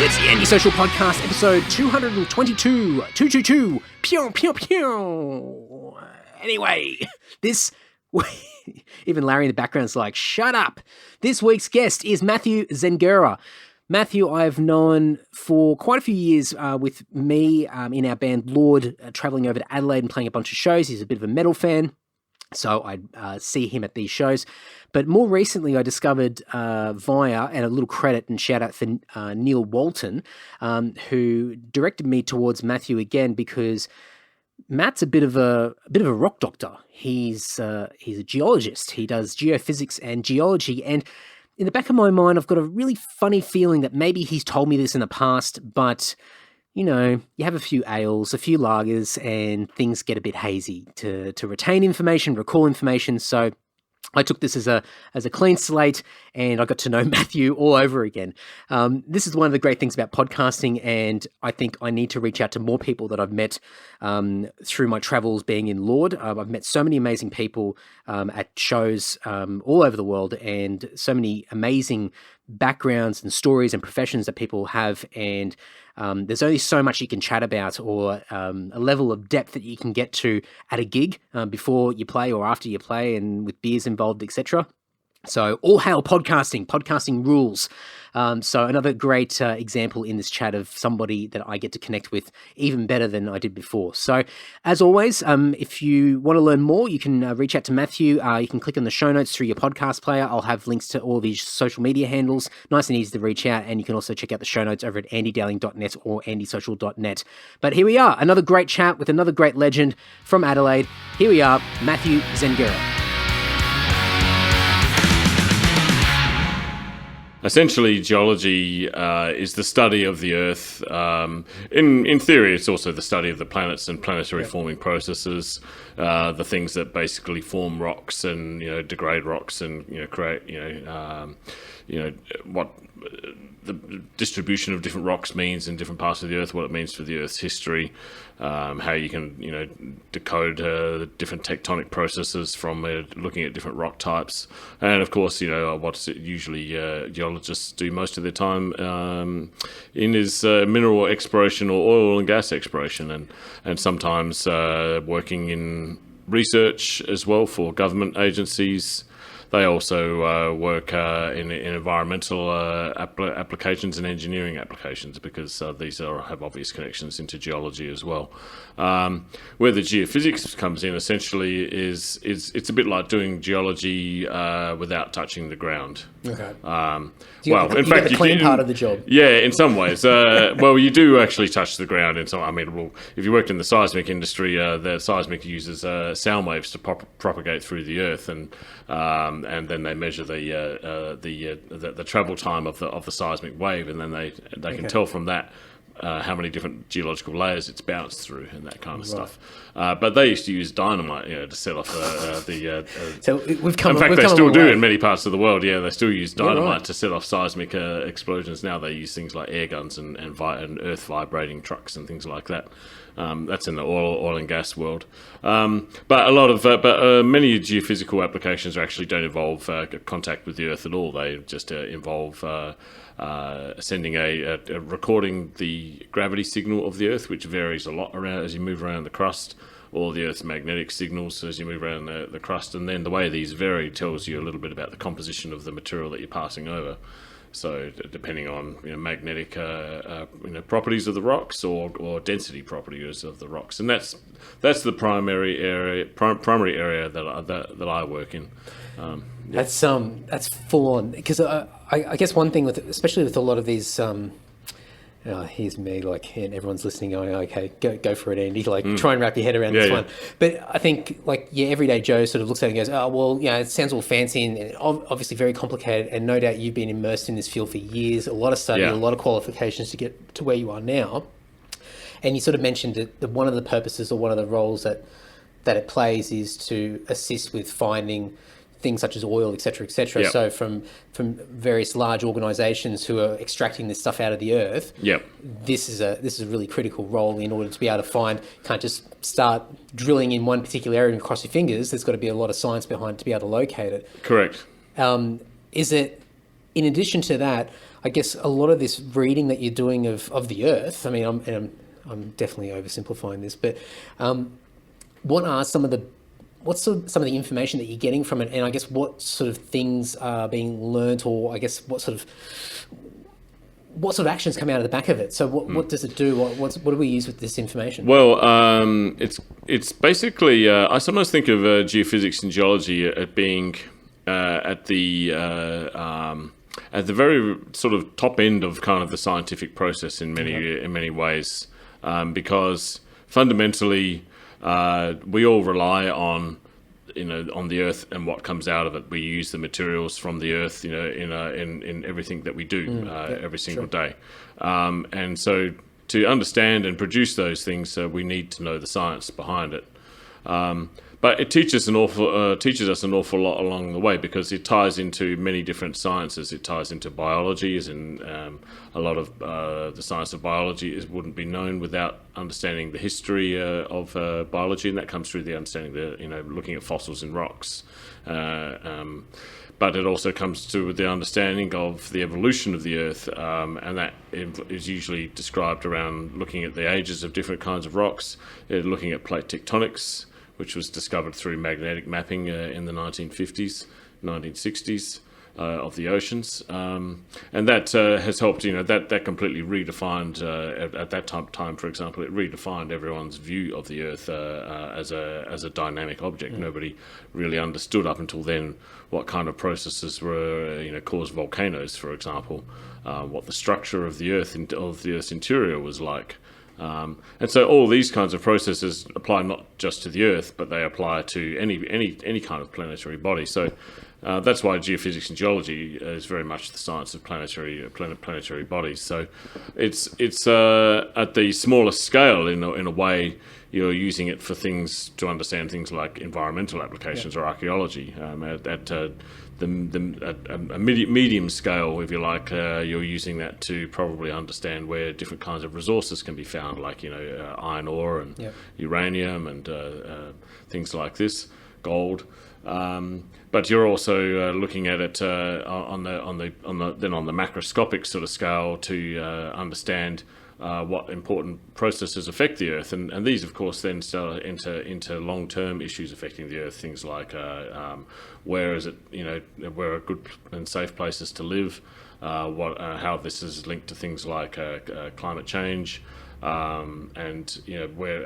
It's the Anti-Social Podcast, episode 222. 222. Pew, pew, pew. Anyway, this... Even Larry in the background's like, shut up. This week's guest is Matthew Zengerer. Matthew, I've known for quite a few years with me in our band Lord, travelling over to Adelaide and playing a bunch of shows. He's a bit of a metal fan, so I'd see him at these shows. But more recently, I discovered via, and a little credit and shout out for Neil Walton, who directed me towards Matthew again, because Matt's a bit of a rock doctor. He's a geologist. He does geophysics and geology. And in the back of my mind, I've got a really funny feeling that maybe he's told me this in the past, but you know, you have a few ales, a few lagers, and things get a bit hazy to retain information, recall information. So I took this as a clean slate, and I got to know Matthew all over again. This is one of the great things about podcasting, and I think I need to reach out to more people that I've met through my travels being in Lord. I've met so many amazing people at shows all over the world, and so many amazing backgrounds and stories and professions that people have, and there's only so much you can chat about, or a level of depth that you can get to at a gig before you play or after you play, and with beers involved, etc. So all hail podcasting. Podcasting rules. So another great example in this chat of somebody that I get to connect with even better than I did before. So as always, if you want to learn more, you can reach out to Matthew. You can click on the show notes through your podcast player. I'll have links to all these social media handles. Nice and easy to reach out. And you can also check out the show notes over at andydowling.net or andysocial.net. But here we are, another great chat with another great legend from Adelaide. Here we are, Matthew Zengerer. Essentially, geology is the study of the Earth. In theory, it's also the study of the planets and planetary forming processes, the things that basically form rocks and degrade rocks and create what the distribution of different rocks means in different parts of the Earth, what it means for the Earth's history, how you can decode the different tectonic processes from looking at different rock types, and of course what usually geologists do most of their time in is mineral exploration or oil and gas exploration, and sometimes working in research as well for government agencies. They also work in environmental applications and engineering applications, because these have obvious connections into geology as well. Where the geophysics comes in, essentially, is it's a bit like doing geology without touching the ground. Okay. In fact, the clean part of the job. Yeah, in some ways. Well, you do actually touch the ground in some. I mean, if you worked in the seismic industry, the seismic uses sound waves to propagate through the earth, and then they measure the travel time of the seismic wave, and then they can tell from that how many different geological layers it's bounced through and that kind of stuff. But they used to use dynamite, to set off the. So we've come. In fact, they still do in many parts of the world. Yeah, they still use dynamite right. to set off seismic explosions. Now they use things like air guns and earth vibrating trucks and things like that. That's in the oil and gas world. But a lot of many geophysical applications actually don't involve contact with the Earth at all. They just involve sending recording the gravity signal of the Earth, which varies a lot around as you move around the crust, or the Earth's magnetic signals as you move around the crust. And then the way these vary tells you a little bit about the composition of the material that you're passing over. So depending on magnetic properties of the rocks or density properties of the rocks, and that's the primary area that I work in. That's full on, because I guess one thing especially with a lot of these here's me and everyone's listening going, okay, go for it, Andy, try and wrap your head around this one. But I think everyday Joe sort of looks at it and goes, oh well, it sounds all fancy and obviously very complicated, and no doubt you've been immersed in this field for years, a lot of study, a lot of qualifications to get to where you are now. And you sort of mentioned that one of the purposes or one of the roles that it plays is to assist with finding things such as oil, et cetera, et cetera. Yep. So from various large organisations who are extracting this stuff out of the earth, this is a really critical role in order to be able to find. Can't just start drilling in one particular area and cross your fingers. There's got to be a lot of science behind it to be able to locate it. Correct. Is it in addition to that, I guess a lot of this reading that you're doing of the Earth, I mean, I'm definitely oversimplifying this, but what are some of the information that you're getting from it, and I guess what sort of things are being learnt, or I guess what sort of actions come out of the back of it? So what does it do? What do we use with this information? Well, it's basically I sometimes think of geophysics and geology at being at the very sort of top end of kind of the scientific process in many ways, because fundamentally we all rely on the Earth and what comes out of it. We use the materials from the Earth, in everything that we do every single day, and so to understand and produce those things, we need to know the science behind it. But it teaches us an awful lot along the way, because it ties into many different sciences. It ties into biology, as in a lot of the science of biology wouldn't be known without understanding the history of biology, and that comes through the understanding looking at fossils in rocks. But it also comes to the understanding of the evolution of the Earth, and that is usually described around looking at the ages of different kinds of rocks, looking at plate tectonics, which was discovered through magnetic mapping in the 1950s, 1960s of the oceans. And that has helped, that completely redefined, at that time, for example, it redefined everyone's view of the Earth as a dynamic object. Nobody really understood up until then what kind of processes were, caused volcanoes, for example, what the structure of the Earth's interior was like. And so all these kinds of processes apply not just to the Earth, but they apply to any kind of planetary body. So that's why geophysics and geology is very much the science of planetary bodies. So it's at the smallest scale in a way. You're using it for things to understand things like environmental applications or archaeology. At a medium scale, if you like, you're using that to probably understand where different kinds of resources can be found, like iron ore and uranium and things like this, gold. But you're also looking at it on the macroscopic sort of scale to understand what important processes affect the Earth, and these, of course, then start into long-term issues affecting the Earth. Things like where is it, where are good and safe places to live, how this is linked to things like climate change, and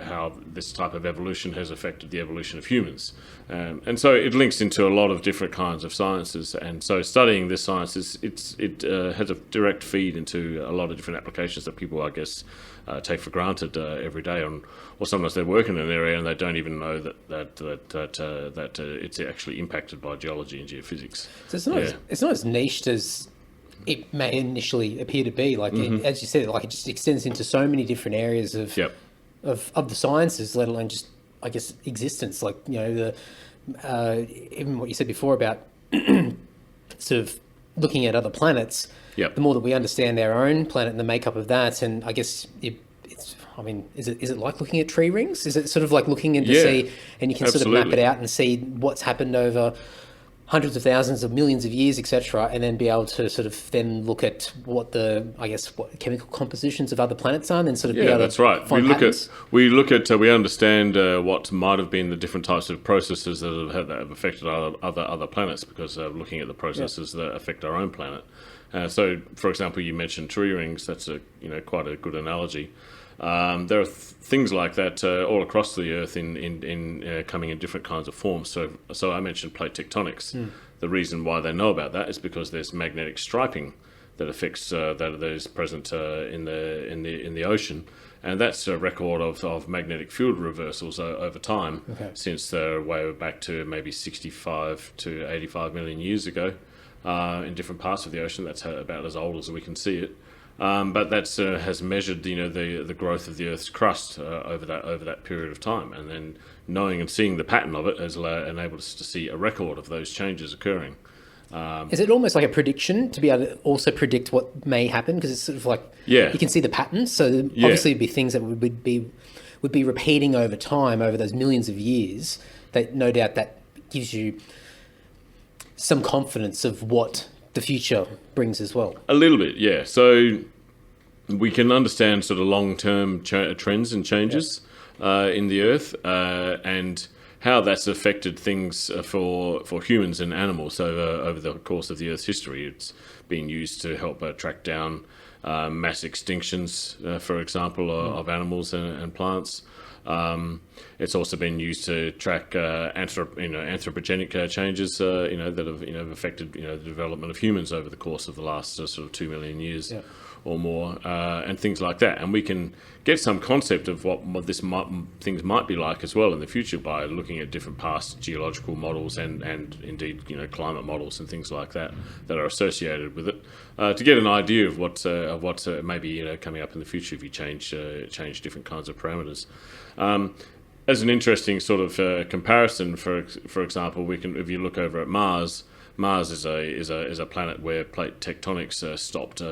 how this type of evolution has affected the evolution of humans, and so it links into a lot of different kinds of sciences. And so studying this science it has a direct feed into a lot of different applications that people, I guess, take for granted every day, or sometimes they work in an area and they don't even know that it's actually impacted by geology and geophysics. So it's not as niched as it may initially appear to be. Like as you said, like it just extends into so many different areas of the sciences, let alone just, I guess, existence. Like even what you said before about sort of looking at other planets. The more that we understand our own planet and the makeup of that, and I guess it's. I mean, is it like looking at tree rings? Is it sort of like looking into sea, and you can sort of map it out and see what's happened over hundreds of thousands of millions of years, etc., and then be able to sort of then look at what chemical compositions of other planets are, and then sort of be able that's to right. find patterns. We understand what might have been the different types of processes that have affected other planets, because looking at the processes that affect our own planet. So, for example, you mentioned tree rings. That's quite a good analogy. There are things like that all across the Earth in coming in different kinds of forms. So I mentioned plate tectonics. The reason why they know about that is because there's magnetic striping that affects that is present in the ocean, and that's a record of magnetic field reversals over time, since they're way back to maybe 65 to 85 million years ago in different parts of the ocean. That's about as old as we can see it. But that has measured, the growth of the Earth's crust over that period of time, and then knowing and seeing the pattern of it has enabled us to see a record of those changes occurring. Is it almost like a prediction to be able to also predict what may happen? Because it's sort of like you can see the patterns, so obviously it'd be things that would be repeating over time, over those millions of years. That no doubt that gives you some confidence of what the future brings as well. A little bit, yeah. So we can understand sort of long-term trends and changes in the Earth and how that's affected things for humans and animals over the course of the Earth's history. It's been used to help track down mass extinctions, for example, of animals and plants. It's also been used to track anthropogenic changes, that have affected the development of humans over the course of the last sort of 2 million years or more, and things like that. And we can get some concept of what things might be like as well in the future by looking at different past geological models and indeed climate models and things like that are associated with it, to get an idea of what's maybe coming up in the future if you change different kinds of parameters. As an interesting sort of comparison, for example, if you look over at Mars. Mars is a planet where plate tectonics stopped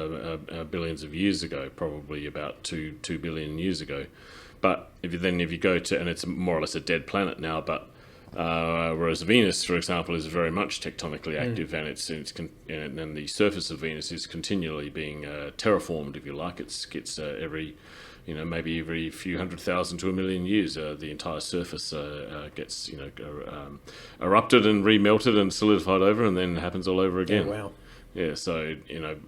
billions of years ago, probably about 2 billion years ago. But if you go to, and it's more or less a dead planet now, but whereas Venus, for example, is very much tectonically active, and and the surface of Venus is continually being terraformed, if you like. It gets maybe every few 100,000 to 1 million years, the entire surface gets erupted and remelted and solidified over, and then happens all over again. Oh, wow. Yeah, so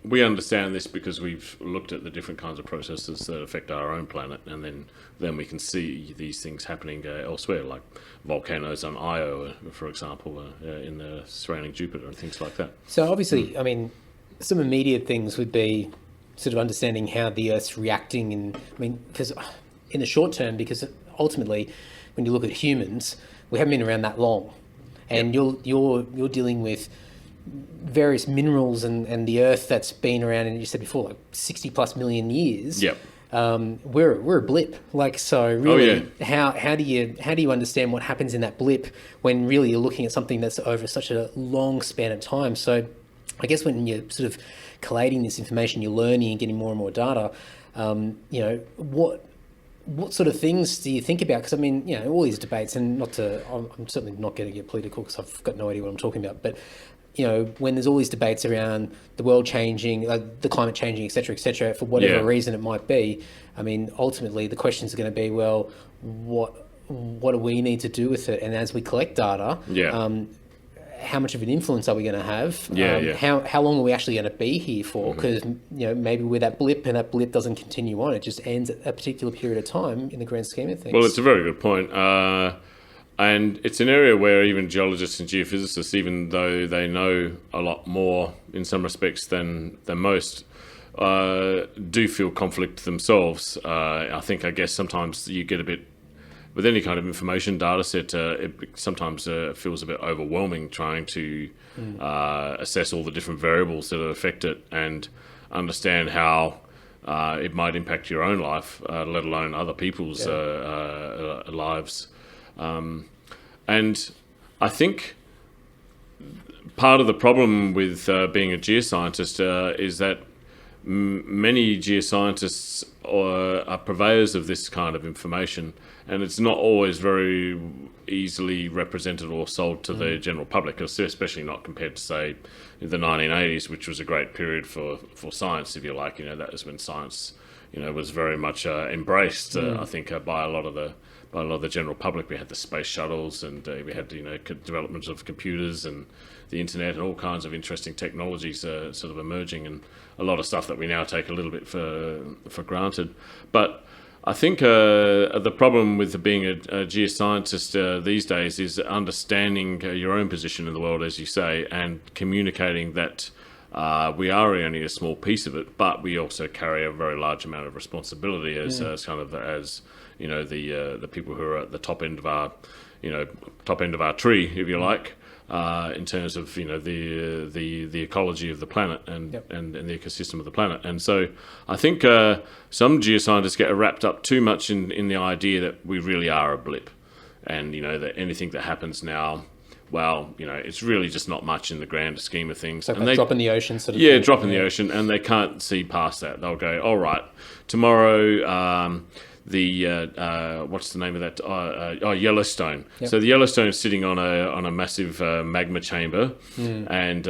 we understand this because we've looked at the different kinds of processes that affect our own planet, and then we can see these things happening elsewhere, like volcanoes on Io, for example, in the surrounding Jupiter and things like that. So obviously, I mean, some immediate things would be sort of understanding how the Earth's reacting, and because in the short term, because ultimately, when you look at humans, we haven't been around that long, and you're dealing with various minerals and the Earth that's been around, and you said before, like 60 plus million years. Yep. We're a blip. Like, so really, how do you understand what happens in that blip when really you're looking at something that's over such a long span of time? So I guess when you're sort of collating this information, you're learning and getting more and more data, what sort of things do you think about? Because all these debates, and I'm certainly not going to get political because I've got no idea what I'm talking about, but when there's all these debates around the world changing, the climate changing, et cetera, for whatever reason it might be, ultimately the questions are going to be, well, what do we need to do with it? And as we collect data, how much of an influence are we going to have? How long are we actually going to be here for? Because maybe we're that blip, and that blip doesn't continue on. It just ends at a particular period of time in the grand scheme of things. Well, it's a very good point. And it's an area where even geologists and geophysicists, even though they know a lot more in some respects than most, do feel conflict themselves. I guess sometimes you get a bit, with any kind of information data set, it sometimes feels a bit overwhelming trying to assess all the different variables that affect it and understand how it might impact your own life, let alone other people's lives. And I think part of the problem with being a geoscientist is that many geoscientists are purveyors of this kind of information, and it's not always very easily represented or sold to the general public, especially not compared to, say, the 1980s, which was a great period for science, if you like. That was when science, was very much embraced, I think, by a lot of the general public. We had the space shuttles, and we had development of computers and the internet and all kinds of interesting technologies sort of emerging, and a lot of stuff that we now take a little bit for granted. But I think the problem with being a geoscientist these days is understanding your own position in the world, as you say, and communicating that we are only a small piece of it, but we also carry a very large amount of responsibility as the people who are at the top end of our tree, if you like, in terms of the ecology of the planet and the ecosystem of the planet. And so I think some geoscientists get wrapped up too much in the idea that we really are a blip, and that anything that happens now, well, it's really just not much in the grand scheme of things. So drop in the ocean sort of thing. Drop in the ocean, and they can't see past that. They'll go, all right, tomorrow what's the name of that? Yellowstone. Yep. So the Yellowstone is sitting on a massive magma chamber, and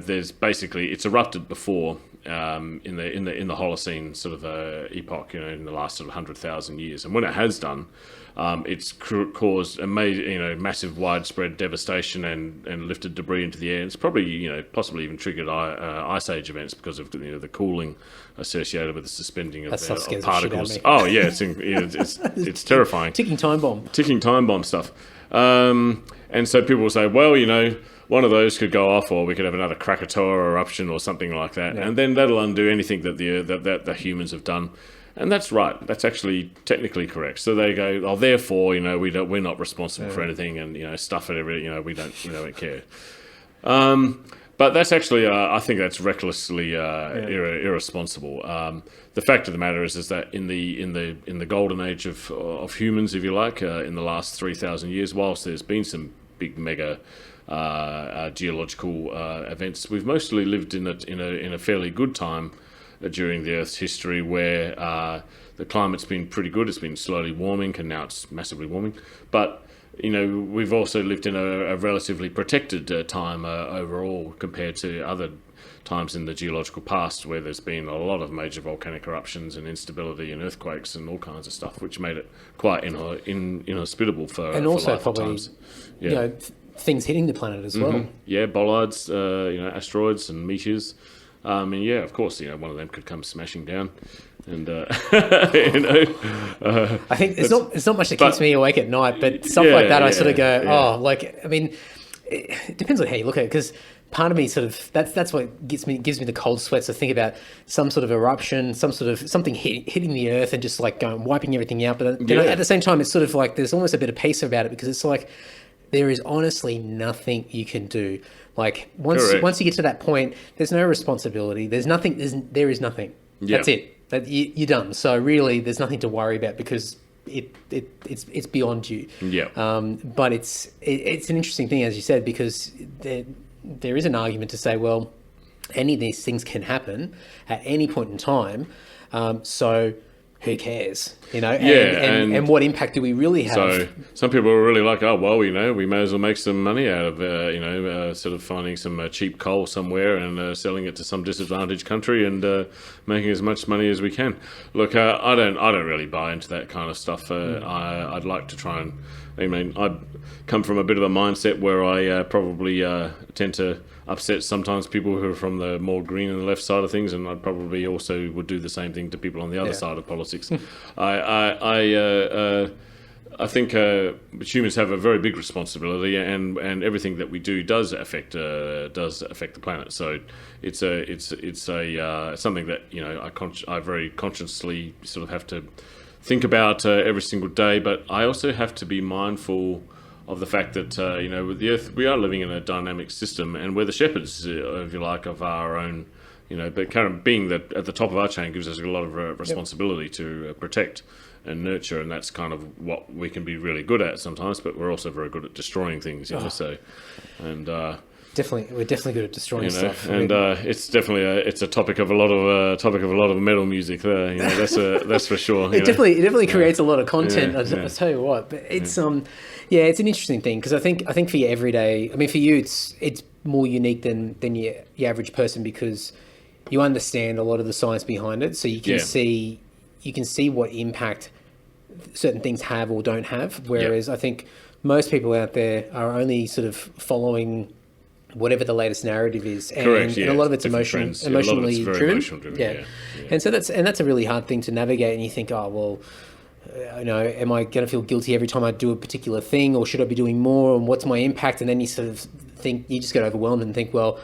there's basically it's erupted before in the Holocene sort of epoch, in the last sort of 100,000 years, and when it has done, it's caused massive widespread devastation and lifted debris into the air. It's probably possibly even triggered ice age events because of the cooling associated with the suspending of particles. Oh yeah, it's terrifying. Ticking time bomb stuff. And so people will say, well, one of those could go off, or we could have another Krakatoa eruption or something like that, and then that'll undo anything that the humans have done. And that's right. That's actually technically correct. So they go, oh, therefore, we're not responsible for anything, and stuff and everything. We don't care. But that's actually, I think that's recklessly irresponsible. The fact of the matter is that in the golden age of humans, if you like, in the last 3,000 years, whilst there's been some big mega geological events, we've mostly lived in a fairly good time during the Earth's history, where the climate's been pretty good. It's been slowly warming, and now it's massively warming. But we've also lived in a relatively protected time overall compared to other times in the geological past, where there's been a lot of major volcanic eruptions and instability and earthquakes and all kinds of stuff, which made it quite inhospitable for and also life probably at times. Yeah. Things hitting the planet as well. Yeah, bollards, asteroids and meteors. Of course, one of them could come smashing down, and I think it's not much that keeps me awake at night, but stuff like that, I sort of go, it depends on how you look at it, because part of me sort of that's what gives me the cold sweats to think about some sort of eruption, some sort of something hitting the earth and just like going wiping everything out. But at the same time, it's sort of like there's almost a bit of peace about it, because it's like there is honestly nothing you can do. Like once you get to that point, there's no responsibility. There is nothing. Yeah. That's it. You're done. So really, there's nothing to worry about, because it's beyond you. Yeah. But it's an interesting thing, as you said, because there is an argument to say, well, any of these things can happen at any point in time. So who cares? And what impact do we really have? So some people are really like, oh, well, we may as well make some money out of, sort of finding some cheap coal somewhere and selling it to some disadvantaged country and making as much money as we can. Look, I don't really buy into that kind of stuff. I'd like to try and, I come from a bit of a mindset where I probably tend to upset sometimes people who are from the more green and the left side of things, and I probably also would do the same thing to people on the other side of politics. I think humans have a very big responsibility, and everything that we do does affect the planet. So it's something that I very consciously sort of have to think about every single day. But I also have to be mindful of the fact that with the Earth, we are living in a dynamic system, and we're the shepherds, if you like, of our own. But kind of being that at the top of our chain gives us a lot of responsibility to protect and nurture, and that's kind of what we can be really good at sometimes. But we're also very good at destroying things, So, and we're definitely good at destroying stuff. And it's definitely a topic of a lot of metal music. That's for sure. It definitely creates a lot of content. I'll tell you what, but it's it's an interesting thing, because I think for your everyday, for you it's more unique than your average person, because you understand a lot of the science behind it, so you can see what impact certain things have or don't have. Whereas I think most people out there are only sort of following whatever the latest narrative is, and, correct, and a lot of it's emotionally driven. Yeah. And so that's a really hard thing to navigate. And you think, oh well, am I going to feel guilty every time I do a particular thing, or should I be doing more? And what's my impact? And then you sort of think, you just get overwhelmed and think, well,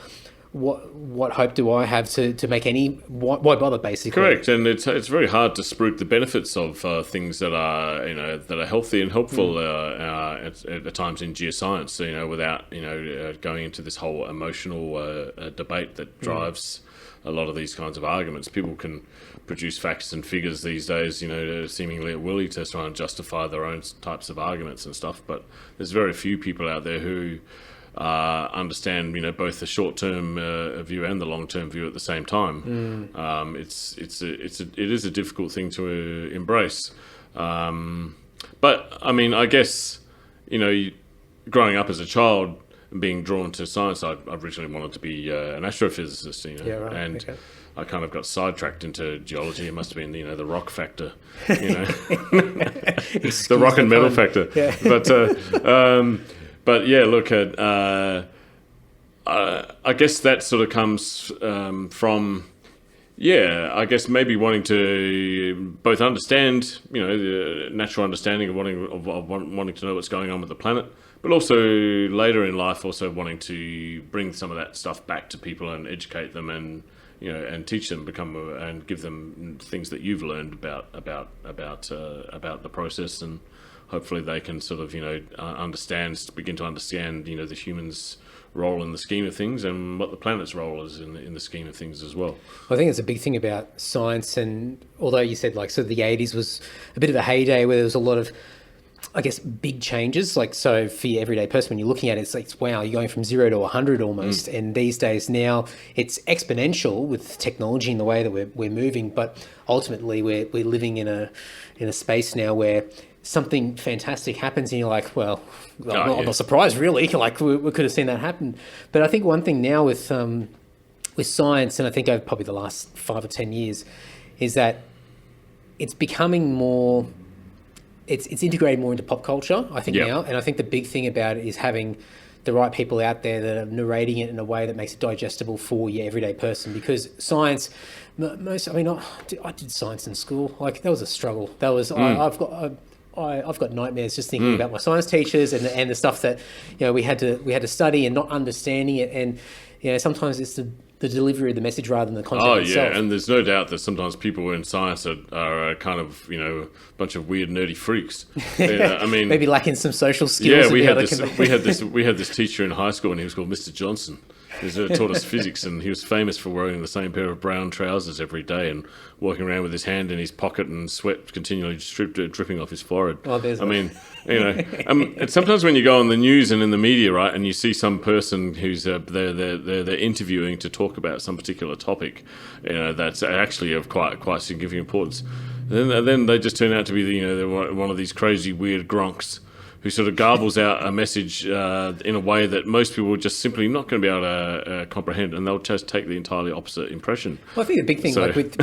what hope do I have to make any? Why bother, basically? Correct, and it's very hard to spruik the benefits of things that are healthy and helpful at times in geoscience. Without going into this whole emotional debate that drives a lot of these kinds of arguments. People can produce facts and figures these days, seemingly at will to try and justify their own types of arguments and stuff. But there's very few people out there who understand, both the short-term view and the long-term view at the same time. It is a difficult thing to embrace. But I guess growing up as a child, being drawn to science, I originally wanted to be an astrophysicist, you know, Yeah, right. and Okay. I kind of got sidetracked into geology. It must have been, you know, the rock factor, you know, the rock and metal factor. Yeah. But yeah, look at. I guess that sort of comes from, yeah, I guess maybe wanting to both understand, you know, the natural understanding of wanting to know what's going on with the planet, but also later in life also wanting to bring some of that stuff back to people and educate them and, you know, and teach them, and give them things that you've learned about the process, and hopefully they can sort of, you know, begin to understand, you know, the humans' role in the scheme of things and what the planet's role is in the scheme of things as well. I think it's a big thing about science, and although you said like, so the 80s was a bit of a heyday where there was a lot of, I guess, big changes. Like, so for your everyday person, when you're looking at it, it's like, wow, you're going from 0 to 100 almost. And these days now it's exponential with technology and the way that we're moving. But ultimately we're living in a space now where something fantastic happens and you're like, well, I'm not surprised really. Like we could have seen that happen. But I think one thing now with science, and I think over probably the last 5 or 10 years, is that it's becoming more, it's integrated more into pop culture, I think now. And I think the big thing about it is having the right people out there that are narrating it in a way that makes it digestible for your everyday person. Because science, I did science in school. Like that was a struggle. That was, I've got nightmares just thinking about my science teachers and the stuff that, you know, we had to study and not understanding it. And, you know, sometimes it's the delivery of the message rather than the content itself. And there's no doubt that sometimes people in science are kind of, you know, a bunch of weird nerdy freaks. Yeah, I mean, maybe lacking some social skills. Yeah, we had this teacher in high school, and he was called Mr. Johnson. He taught us physics, and he was famous for wearing the same pair of brown trousers every day and walking around with his hand in his pocket and sweat continually dripping off his forehead. I mean, you know, and sometimes when you go on the news and in the media, right, and you see some person who's they're interviewing to talk about some particular topic, you know, that's actually of quite significant importance. And then they just turn out to be, you know, they're one of these crazy weird Gronks who sort of garbles out a message in a way that most people are just simply not going to be able to comprehend, and they'll just take the entirely opposite impression. Well, I think the big thing, like with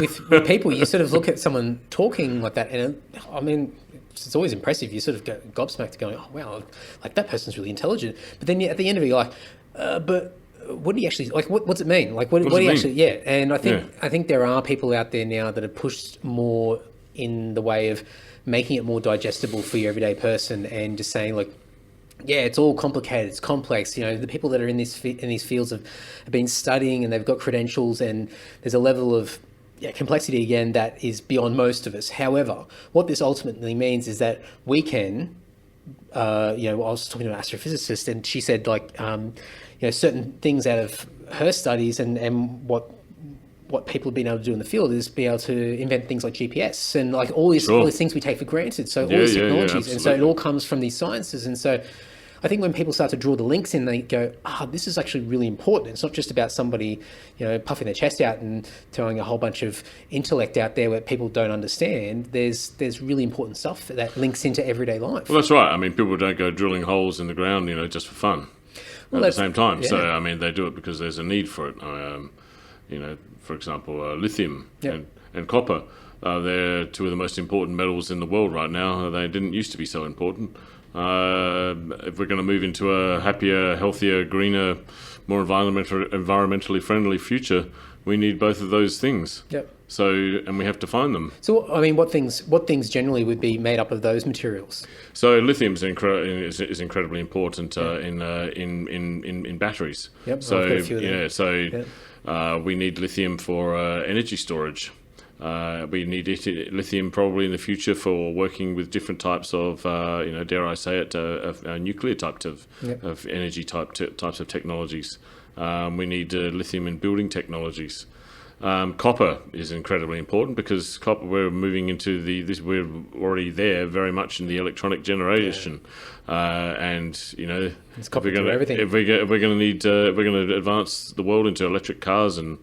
people, you sort of look at someone talking like that, and I mean, it's always impressive. You sort of get gobsmacked going, oh, wow, like that person's really intelligent. But then at the end of it, you're like, but what do you actually, like, what's it mean? Like, what do you actually, And I think there are people out there now that have pushed more in the way of making it more digestible for your everyday person, and just saying, like, yeah, it's all complicated, it's complex. You know, the people that are in these fields have been studying and they've got credentials, and there's a level of complexity again that is beyond most of us. However, what this ultimately means is that we can, I was talking to an astrophysicist, and she said, like, certain things out of her studies and what people have been able to do in the field is be able to invent things like GPS and like all these things we take for granted. So all these technologies, and so it all comes from these sciences. And so I think when people start to draw the links in, they go, this is actually really important. It's not just about somebody, puffing their chest out and throwing a whole bunch of intellect out there where people don't understand. There's really important stuff that links into everyday life. Well, that's right. I mean, people don't go drilling holes in the ground, just for fun at the same time. Yeah. So, I mean, they do it because there's a need for it. For example, lithium and copper. They're two of the most important metals in the world right now. They didn't used to be so important. If we're going to move into a happier, healthier, greener, more environmentally friendly future, we need both of those things. Yep. So, and we have to find them. So, I mean, what things generally would be made up of those materials? So, lithium is incredibly important in batteries. Yep. So, we need lithium for energy storage. We need lithium probably in the future for working with different types of, dare I say it, nuclear types of energy types of technologies. We need lithium in building technologies. Copper is incredibly important because copper, we're moving into we're already there very much in the electronic generation. It's copper to everything. If we're going to advance the world into electric cars and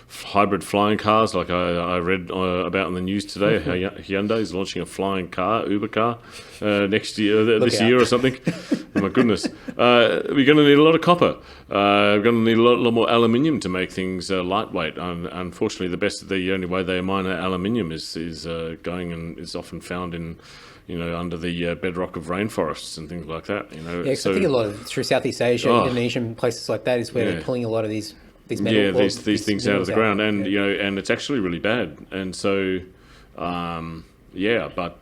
hybrid flying cars, like I read about in the news today, Hyundai is launching a flying car, Uber car, next year, this year or something. my goodness. We're going to need a lot of copper. We're going to need a lot more aluminium to make things lightweight. Unfortunately, the only way they mine aluminium is going and is often found in, under the bedrock of rainforests and things like that. Yeah, because I think a lot of through Southeast Asia, Indonesia, and places like that is where they're pulling a lot of these metals. These things out of the ground, and and it's actually really bad. And so, but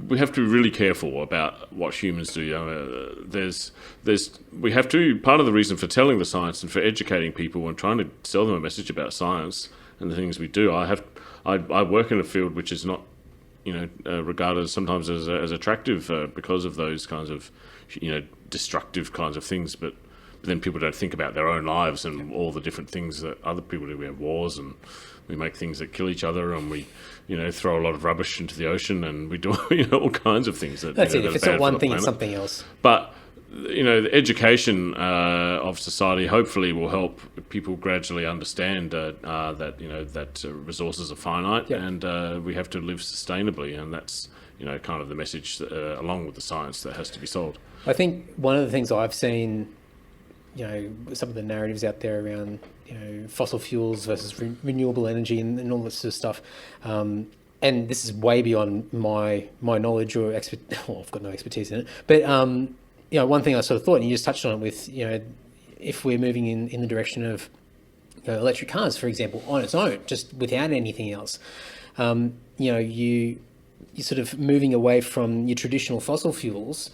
we have to be really careful about what humans do. We have to. Part of the reason for telling the science and for educating people and trying to sell them a message about science and the things we do. I work in a field which is not, regarded sometimes as attractive because of those kinds of, destructive kinds of things. But then people don't think about their own lives and all the different things that other people do. We have wars and we make things that kill each other, and we, throw a lot of rubbish into the ocean, and we do, all kinds of things. That's it. If it's not one thing, it's something else. But the education of society hopefully will help people gradually understand that resources are finite, and we have to live sustainably, and that's kind of the message along with the science that has to be sold. I think one of the things I've seen, some of the narratives out there around fossil fuels versus renewable energy and all this sort of stuff. And this is way beyond my knowledge or I've got no expertise in it. But one thing I sort of thought, and you just touched on it with if we're moving in the direction of electric cars, for example, on its own, just without anything else, you're sort of moving away from your traditional fossil fuels,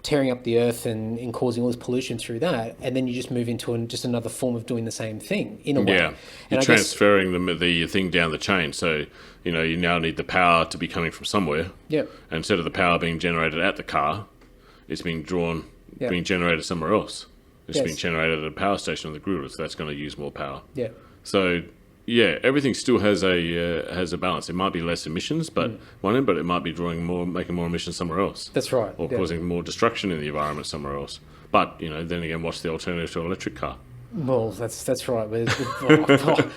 tearing up the earth and causing all this pollution through that, and then you just move into just another form of doing the same thing in a way. Yeah, you're transferring the thing down the chain. So you now need the power to be coming from somewhere. Yeah. And instead of the power being generated at the car, it's being being generated somewhere else. It's being generated at a power station on the grid, so that's going to use more power. Yeah. So everything still has a balance. It might be less emissions, but but it might be making more emissions somewhere else. That's right. Or causing more destruction in the environment somewhere else. But then again, what's the alternative to an electric car? Well, that's right.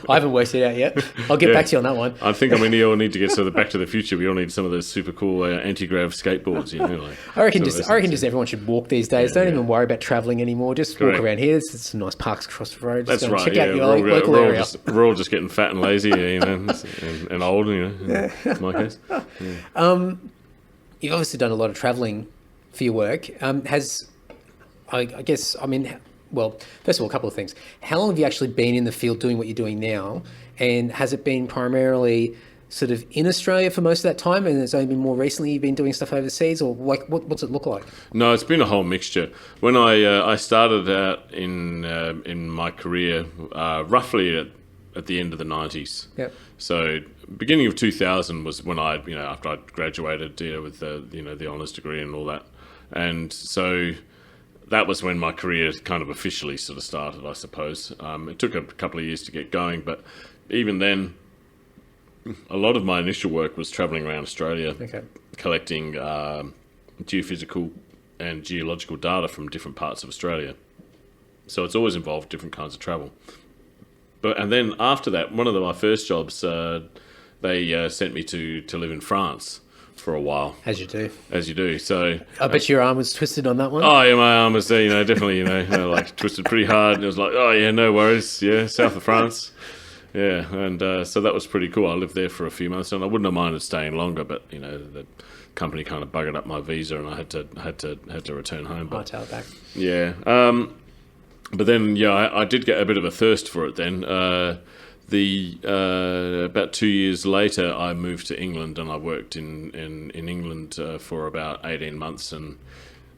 I haven't worked it out yet. I'll get back to you on that one. I think we all need to get the Back to the Future. We all need some of those super cool anti-grav skateboards. I reckon just everyone should walk these days. Don't even worry about travelling anymore. Just walk around here. There's some nice parks across the road. Just that's right. Check out your local area. We're all just getting fat and lazy, and old. In my case. Yeah. You've obviously done a lot of travelling for your work. Well, first of all, a couple of things. How long have you actually been in the field doing what you're doing now? And has it been primarily sort of in Australia for most of that time, and it's only been more recently you've been doing stuff overseas, or what's it look like? No, it's been a whole mixture. When I started out in my career, roughly at the end of the 90s. Yep. So beginning of 2000 was when after I graduated, with the honours degree and all that, and so that was when my career kind of officially sort of started, I suppose. It took a couple of years to get going, but even then, a lot of my initial work was travelling around Australia, collecting geophysical and geological data from different parts of Australia. So it's always involved different kinds of travel. And then after that, one of my first jobs, they sent me to live in France for a while. As you do. So I bet your arm was twisted on that one. Oh yeah, my arm was definitely like twisted pretty hard, and it was like, oh yeah, no worries, south of France. Yeah, and so that was pretty cool. I lived there for a few months, and I wouldn't have minded staying longer, but the company kind of buggered up my visa, and I had to return home. But tail it back. Yeah, but then I did get a bit of a thirst for it then. About 2 years later, I moved to England, and I worked in England for about 18 months, and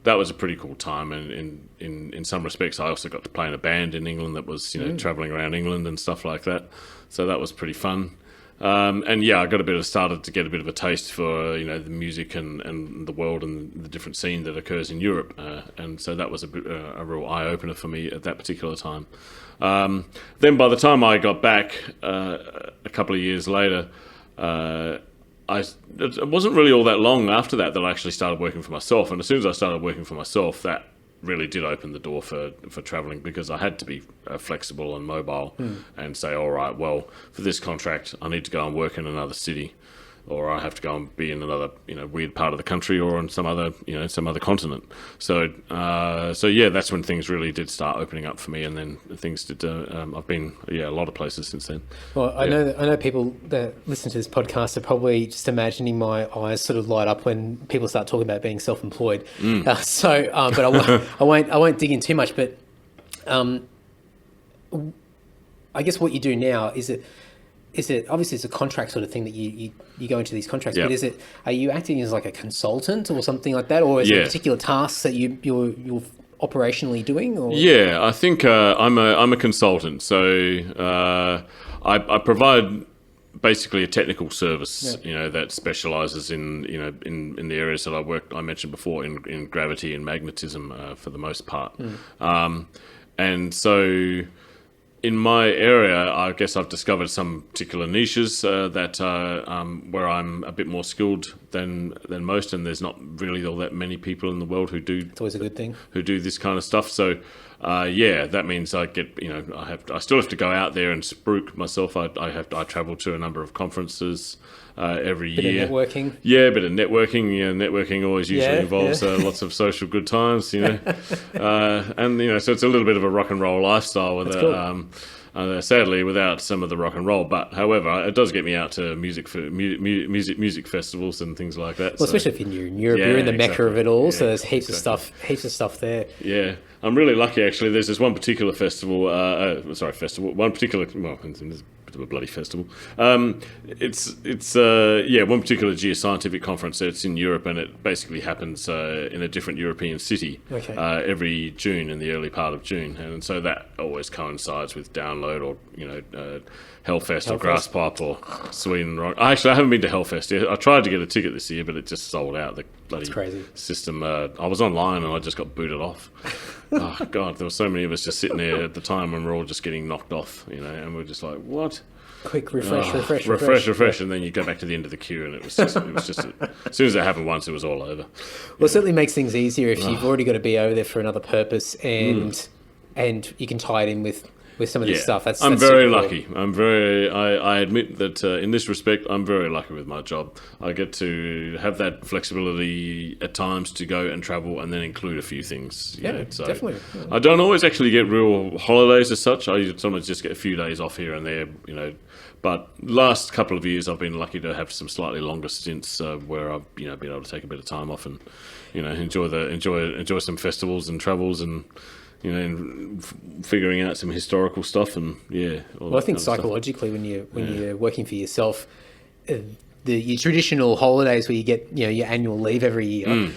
that was a pretty cool time. And in some respects, I also got to play in a band in England that was traveling around England and stuff like that. So that was pretty fun. I started to get a bit of a taste for the music and the world and the different scene that occurs in Europe, and so that was a real eye opener for me at that particular time. Then by the time I got back a couple of years later, it wasn't really all that long after that I actually started working for myself. And as soon as I started working for myself, that really did open the door for travelling, because I had to be flexible and mobile and say, all right, well, for this contract, I need to go and work in another city or I have to go and be in another, weird part of the country or on some other continent. So, yeah, that's when things really did start opening up for me, and then things did. I've been, a lot of places since then. Well, I know people that listen to this podcast are probably just imagining my eyes sort of light up when people start talking about being self-employed. But I won't dig in too much. But I guess what you do now is it obviously it's a contract sort of thing that you go into these contracts, Yep. but are you acting as like a consultant or something like that, or is there particular tasks that you're operationally doing? Or? Yeah, I think I'm a consultant, so I provide basically a technical service, that specialises in the areas that I work. I mentioned before in gravity and magnetism for the most part, and so. In my area, I guess I've discovered some particular niches that where I'm a bit more skilled than most, and there's not really all that many people in the world who do. It's always a good thing. Who do this kind of stuff. So, that means I get I still have to go out there and spruik myself. I travel to a number of conferences every year. Bit of networking. Yeah, a bit of networking. Yeah, networking always usually involves lots of social good times. And so it's a little bit of a rock and roll lifestyle with sadly without some of the rock and roll, but however it does get me out to music festivals and things like that. Well, especially if you're in Europe, you're in the mecca of it all, so there's heaps of stuff there. Yeah, I'm really lucky actually. There's this one particular festival, it's a bit of a bloody festival. It's one particular geoscientific conference that's in Europe, and it basically happens in a different European city every June, in the early part of June, and so that always coincides with Download or Hellfest or Grasspop or Sweden Rock. I haven't been to Hellfest yet. I tried to get a ticket this year, but it just sold out. The bloody system. I was online and I just got booted off. Oh God, there were so many of us just sitting there at the time when we're all just getting knocked off, and we're just like, what? Quick refresh, and then you go back to the end of the queue, and it was just as soon as it happened once, it was all over. Well, it certainly makes things easier if you've already got to be over there for another purpose, and you can tie it in with some of this stuff. I'm very lucky. I admit that in this respect, I'm very lucky with my job. I get to have that flexibility at times to go and travel and then include a few things. So definitely. I don't always actually get real holidays as such. I sometimes just get a few days off here and there, But last couple of years, I've been lucky to have some slightly longer stints where I've been able to take a bit of time off and enjoy some festivals and travels and. And figuring out some historical stuff and Well, I think psychologically, when you're working for yourself, your traditional holidays where you get your annual leave every year,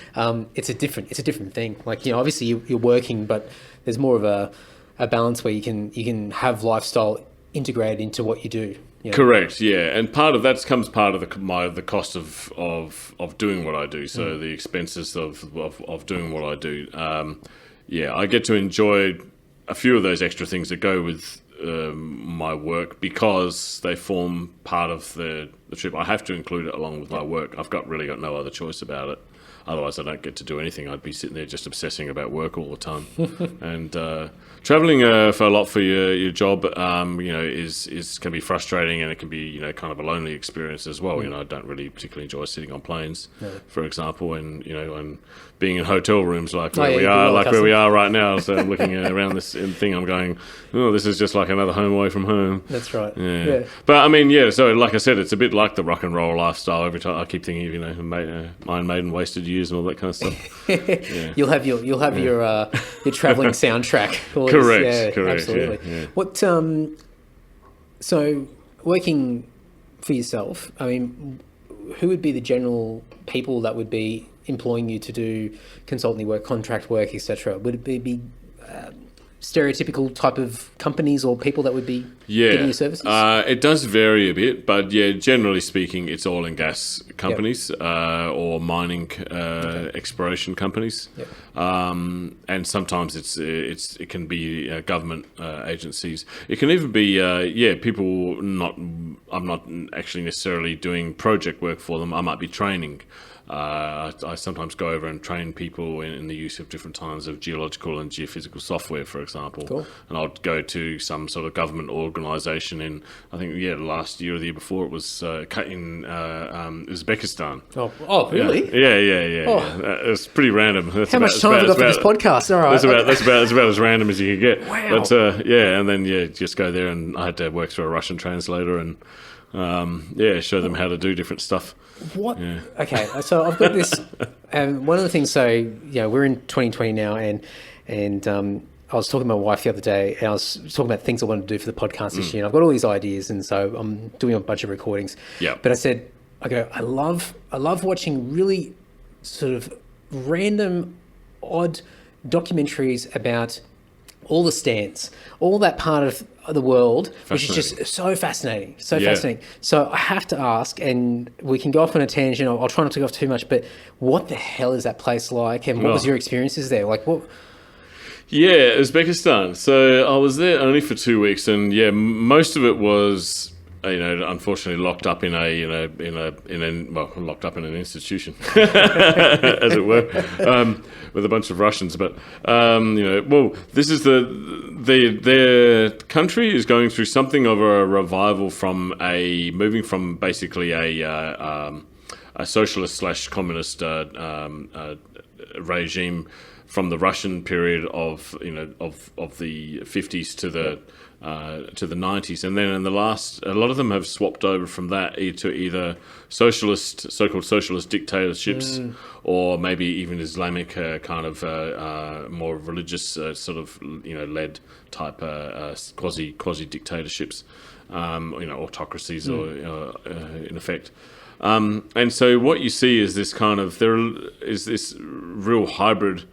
it's a different thing. Like obviously you're working, but there's more of a balance where you can have lifestyle integrated into what you do. Correct, yeah, and part of that comes part of the cost of doing what I do. So the expenses of doing what I do. I get to enjoy a few of those extra things that go with my work because they form part of the trip. I have to include it along with my work. I've really got no other choice about it. Otherwise, I don't get to do anything. I'd be sitting there just obsessing about work all the time. And traveling for a lot for your job, can be frustrating, and it can be kind of a lonely experience as well. I don't really particularly enjoy sitting on planes, for example, and being in hotel rooms like where we are right now. So I'm looking around this thing, I'm going, oh, this is just like another home away from home. That's right. Yeah. But so like I said, it's a bit like the rock and roll lifestyle. Every time I keep thinking of Iron Maiden, Wasted Years, and all that kind of stuff. You'll have your traveling soundtrack. Correct. Absolutely. Yeah. What so working for yourself, I mean, who would be the general people that would be employing you to do consultancy work, contract work, etc.? Would it be stereotypical type of companies or people that would be getting your services? It does vary a bit, but generally speaking, it's oil and gas companies or mining exploration companies, and sometimes it can be government agencies. It can even be people. I'm not actually necessarily doing project work for them. I might be training I sometimes go over and train people in the use of different kinds of geological and geophysical software, for example. Cool. And I'd go to some sort of government organisation in, I think, last year or the year before, it was in Uzbekistan. Oh, really? Yeah. It's pretty random. How much time have we got for this podcast? All right. That's about as random as you can get. Wow. But and then just go there, and I had to work through a Russian translator and show them how to do different stuff. What? Yeah. Okay, so I've got this. One of the things. So we're in 2020 now, and I was talking to my wife the other day, and I was talking about things I wanted to do for the podcast this year. And I've got all these ideas, and so I'm doing a bunch of recordings. Yeah. But I said, I love watching really sort of random, odd documentaries about all the stands, all that part of the world, which is just so fascinating, fascinating. So I have to ask, and we can go off on a tangent. I'll try not to go off too much, but what the hell is that place like, and what was your experiences there? Like what? Yeah, Uzbekistan. So I was there only for 2 weeks, and most of it was, unfortunately locked up in locked up in an institution, as it were, with a bunch of Russians. But this is their country is going through something of a revival from moving from basically a socialist / communist regime from the Russian period of the 50s to the 90s, and then in the last, a lot of them have swapped over from that to either so-called socialist dictatorships, or maybe even Islamic kind of more religious sort of led type quasi dictatorships, autocracies, or in effect. And so what you see is this there is this real hybrid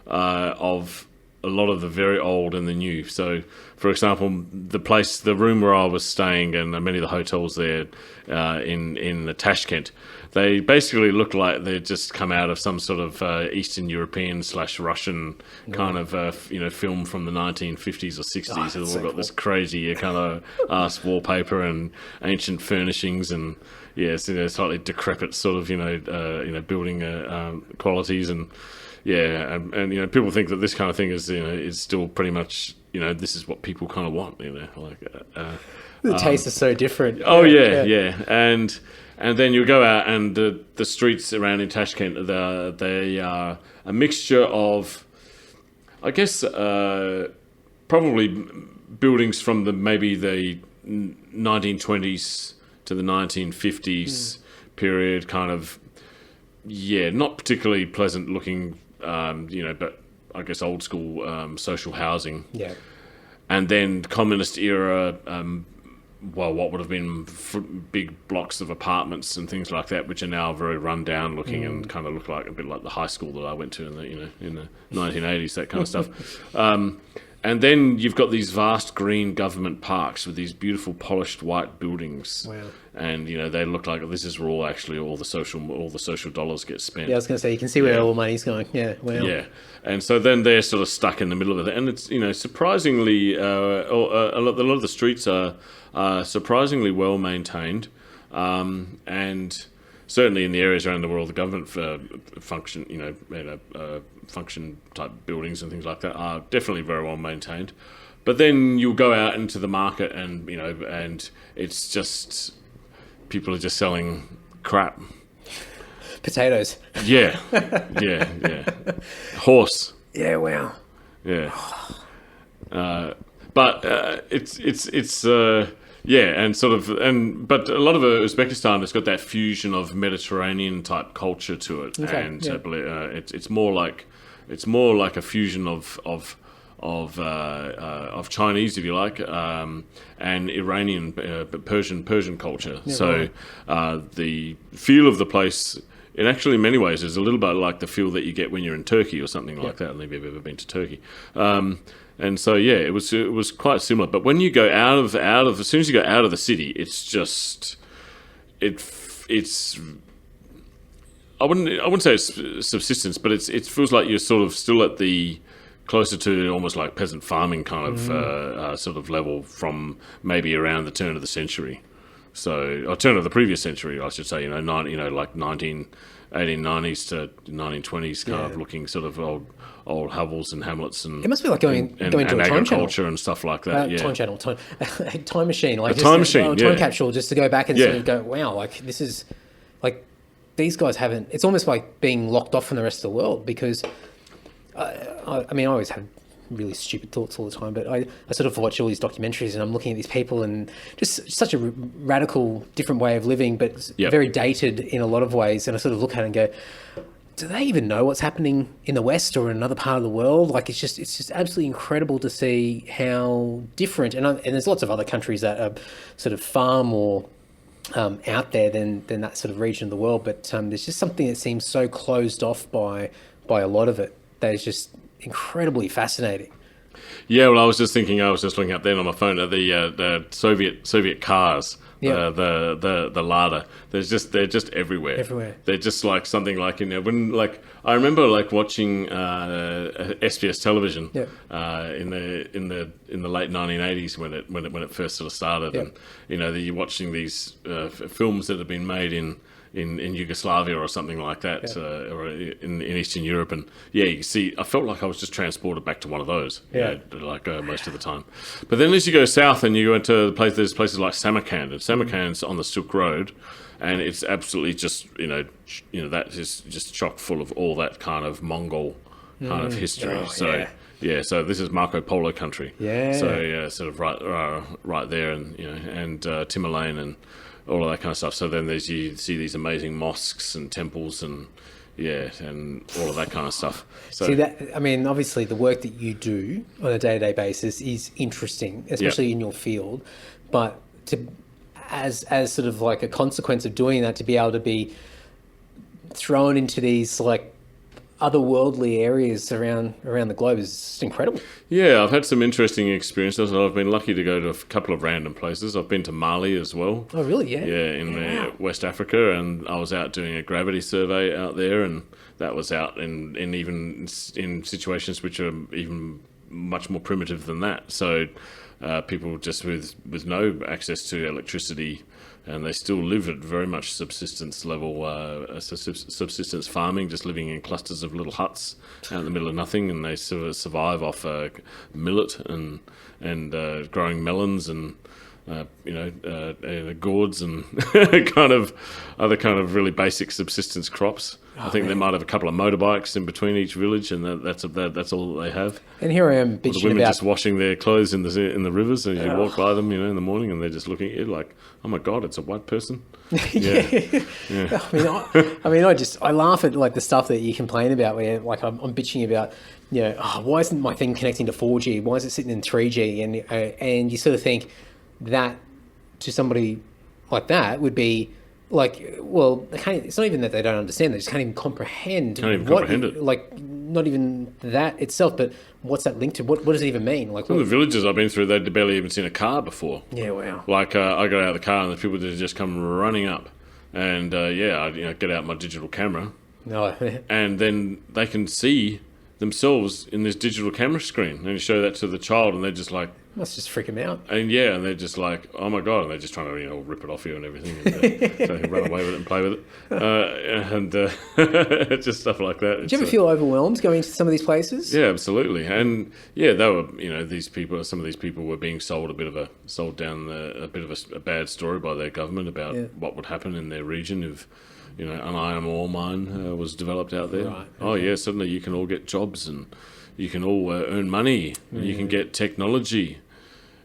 of a lot of the very old and the new. So, for example, the room where I was staying, and many of the hotels there in the Tashkent, they basically look like they've just come out of some sort of Eastern European / Russian kind of film from the 1950s or 60s. They've all got this crazy kind of ass wallpaper and ancient furnishings, and slightly decrepit sort of building qualities, and people think that this kind of thing is still pretty much this is what people kind of want, the taste is so different. And then you go out, and the streets around in Tashkent, they are a mixture of, I guess, probably buildings from maybe the 1920s to the 1950s period, kind of, not particularly pleasant looking, but I guess old school social housing. Yeah. And then communist era, what would have been big blocks of apartments and things like that, which are now very run down looking and kind of look like a bit like the high school that I went to in the 1980s, that kind of stuff. And then you've got these vast green government parks with these beautiful polished white buildings. Wow. And they look like this is where all the social dollars get spent. Yeah, I was going to say, you can see where all the money's going. Yeah, wow. Yeah, and so then they're sort of stuck in the middle of it, and it's surprisingly a lot of the streets are surprisingly well maintained, and certainly in the areas around the world, the government function type buildings and things like that are definitely very well maintained. But then you'll go out into the market, and and it's just people are just selling crap. Potatoes. Yeah. Horse. Yeah. Wow. Yeah. But it's and sort of but a lot of Uzbekistan has got that fusion of Mediterranean type culture to it, and it's more like a fusion of Chinese, if you like, and Iranian, Persian culture. Yeah, so the feel of the place, it actually in many ways is a little bit like the feel that you get when you're in Turkey or something like that. I don't know if you've ever been to Turkey. And so it was quite similar. But when you go out of as soon as you go out of the city, it's just it's I wouldn't say it's subsistence, but it feels like you're sort of still at the closer to almost like peasant farming kind of sort of level from maybe around the turn of the century. So, or turn of the previous century, I should say. Like 19 1890s to 1920s kind of looking sort of old hovels and hamlets and It must be like going to a time agriculture channel. and stuff like that. Time machine, like time capsule, just to go back and sort of go, wow, like this is like these guys haven't. It's almost like being locked off from the rest of the world because I mean, I always have really stupid thoughts all the time, but I sort of watch all these documentaries and I'm looking at these people and just such a radical, different way of living, but very dated in a lot of ways. And I sort of look at it and go, do they even know what's happening in the West or in another part of the world? Like, it's just absolutely incredible to see how different, and there's lots of other countries that are sort of far more out there than that sort of region of the world. But there's just something that seems so closed off by a lot of it that is just incredibly fascinating. Yeah, well, I was just looking up then on my phone at the Soviet cars. The Lada. They're just everywhere. Everywhere. They're just like something like, you know, when like I remember like watching SBS television in the late 1980s when it first sort of started, and you know you're watching these films that have been made in Yugoslavia or something like that, or in Eastern Europe, and you see, I felt like I was just transported back to one of those, most of the time. But then as you go south and you go into there's places like Samarkand, and Samarkand's on the Silk Road, and it's absolutely just you know that is just chock full of all that kind of Mongol kind of history. So this is Marco Polo country. So sort of right there, and you know, and Timor-Leste and all of that kind of stuff. So then you see these amazing mosques and temples and and all of that kind of stuff. So see that, I mean, obviously the work that you do on a day-to-day basis is interesting, especially in your field. But as sort of like a consequence of doing that, to be able to be thrown into these like otherworldly areas around the globe is just incredible. Yeah, I've had some interesting experiences. I've been lucky to go to a couple of random places. I've been to Mali as well. Oh, really? Yeah. Yeah, in West Africa, and I was out doing a gravity survey out there, and that was out in even in situations which are even much more primitive than that. So people just with no access to electricity, and they still live at very much subsistence level, subsistence farming, just living in clusters of little huts out in the middle of nothing, and they sort of survive off millet and growing melons and gourds and kind of other kind of really basic subsistence crops. I think they might have a couple of motorbikes in between each village, and that's all that they have. And here I am bitching the women just washing their clothes in the rivers, and you walk by them, in the morning, and they're just looking at you like, oh my god, it's a white person. Yeah. I laugh at like the stuff that you complain about, where like I'm bitching about, why isn't my thing connecting to 4G? Why is it sitting in 3G? And you sort of think that to somebody like that would be like, well, it's not even that they don't understand; they just can't even comprehend. It. Like, not even that itself, but what's that linked to? What does it even mean? Like, some of the villages I've been through, they'd barely even seen a car before. Yeah, wow. Like, I got out of the car, and the people would just come running up, and I get out my digital camera, and then they can see themselves in this digital camera screen, and you show that to the child, and they're just like, must just freak them out. And they're just like, oh my god, and they're just trying to rip it off you and everything, and, so they can run away with it and play with it, just stuff like that. Did you ever feel overwhelmed going to some of these places? Yeah, absolutely. And they were, some of these people were being sold a bit of a bad story by their government about what would happen in their region if an iron ore mine was developed out there. Right. Oh yeah, suddenly you can all get jobs and you can all earn money and you can get technology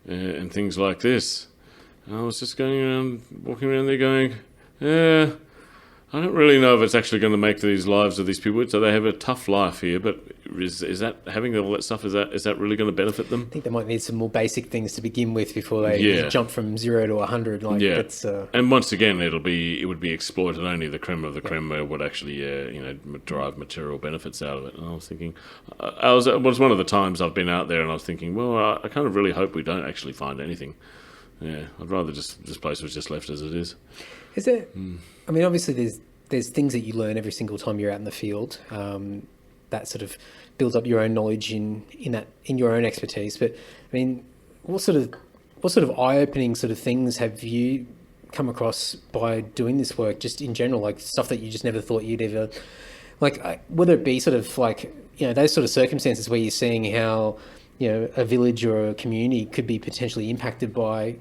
and things like this. And I was just walking around there going, I don't really know if it's actually going to make these lives of these people. So they have a tough life here, but is that having all that stuff? Is that really going to benefit them? I think they might need some more basic things to begin with before they jump from 0 to 100. And once again, it would be exploited. Only the creme of the creme would actually derive material benefits out of it. And I was thinking, it was one of the times I've been out there, and I was thinking, well, I kind of really hope we don't actually find anything. Yeah, I'd rather this place was just left as it is. Is there? I mean, obviously, there's things that you learn every single time you're out in the field that sort of builds up your own knowledge in your own expertise. But I mean, what sort of eye-opening sort of things have you come across by doing this work, just in general, like stuff that you just never thought you'd ever, like, whether it be sort of like, those sort of circumstances where you're seeing how, a village or a community could be potentially impacted by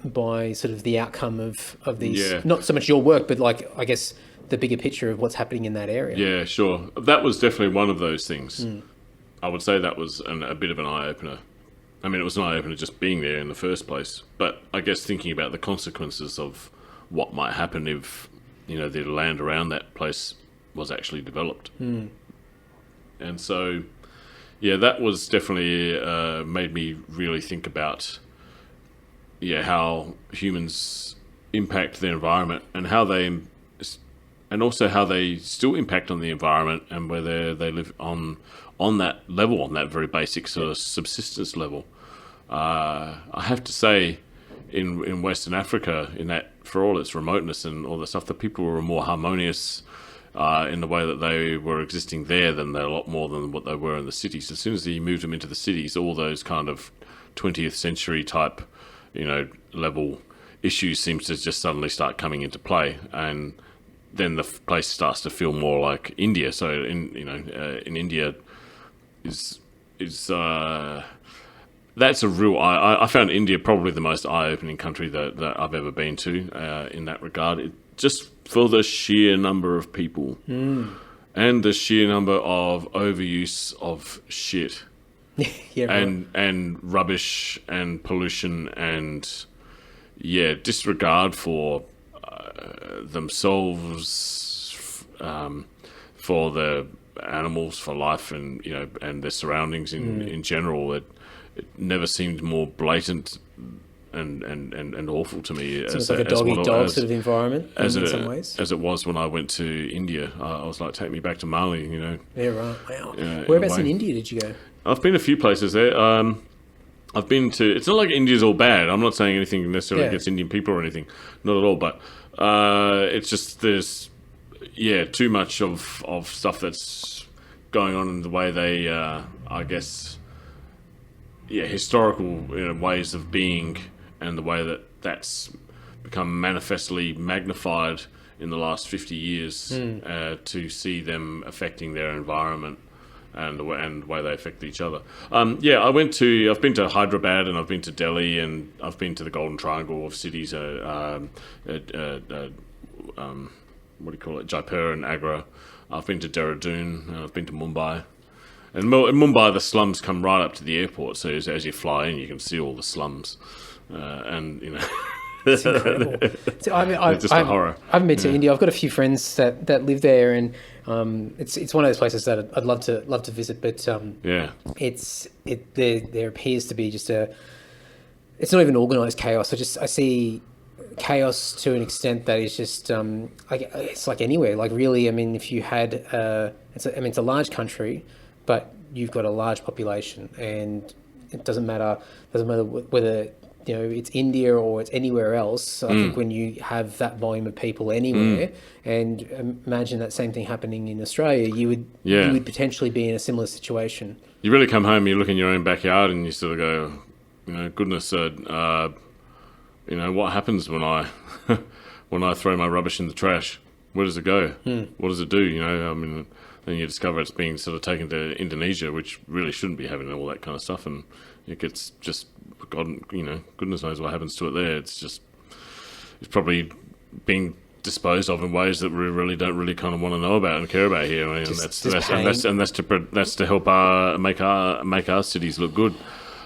sort of the outcome of these, not so much your work, but like, I guess, the bigger picture of what's happening in that area. Yeah, sure. That was definitely one of those things. I would say that was a bit of an eye-opener. I mean, it was an eye-opener just being there in the first place. But I guess thinking about the consequences of what might happen if, the land around that place was actually developed. And so, that was definitely made me really think about, how humans impact the environment and how they... and also how they still impact on the environment and whether they live on that level, on that very basic sort of subsistence level. I have to say, in Western Africa, in that, for all its remoteness and all the stuff, the people were more harmonious in the way that they were existing there than they're a lot more than what they were in the cities. As soon as you moved them into the cities, all those kind of 20th century type, level issues seems to just suddenly start coming into play, and then the place starts to feel more like India. So in India is that's a real I found India probably the most eye-opening country that I've ever been to in that regard. Just for the sheer number of people and the sheer number of overuse of shit and rubbish and pollution and disregard for themselves, for the animals, for life, and and their surroundings in general. It never seemed more blatant and awful to me. It's like a dog-eat-dog sort of environment in some ways. As it was when I went to India. I was like, take me back to Mali, Yeah, right. Wow. Whereabouts in India did you go? I've been a few places there. I've been to... It's not like India's all bad. I'm not saying anything necessarily against Indian people or anything. Not at all. But it's just there's... too much of stuff that's going on in the way they, I guess... historical ways of being, and the way that's become manifestly magnified in the last 50 years to see them affecting their environment and the way they affect each other. I've been to Hyderabad, and I've been to Delhi, and I've been to the Golden Triangle of cities, what do you call it, Jaipur and Agra. I've been to Dehradun, and I've been to Mumbai. And in Mumbai, the slums come right up to the airport, so as you fly in, you can see all the slums. It's incredible. So, it's just a horror. I haven't been to India. I've got a few friends that live there, and it's one of those places that I'd love to visit. But there appears to be just it's not even organised chaos. I see chaos to an extent that is just it's like anywhere. Like really, I mean, if you had it's a large country, but you've got a large population, and it doesn't matter whether it's India or it's anywhere else. I think when you have that volume of people anywhere, and imagine that same thing happening in Australia, you would potentially be in a similar situation. You really come home, you look in your own backyard, and you sort of go, goodness, what happens when I when I throw my rubbish in the trash? Where does it go? What does it do? Then you discover it's being sort of taken to Indonesia, which really shouldn't be having all that kind of stuff, and it gets just, goodness knows what happens to it there. It's probably being disposed of in ways that we really don't really kind of want to know about and care about here. That's to help make our cities look good.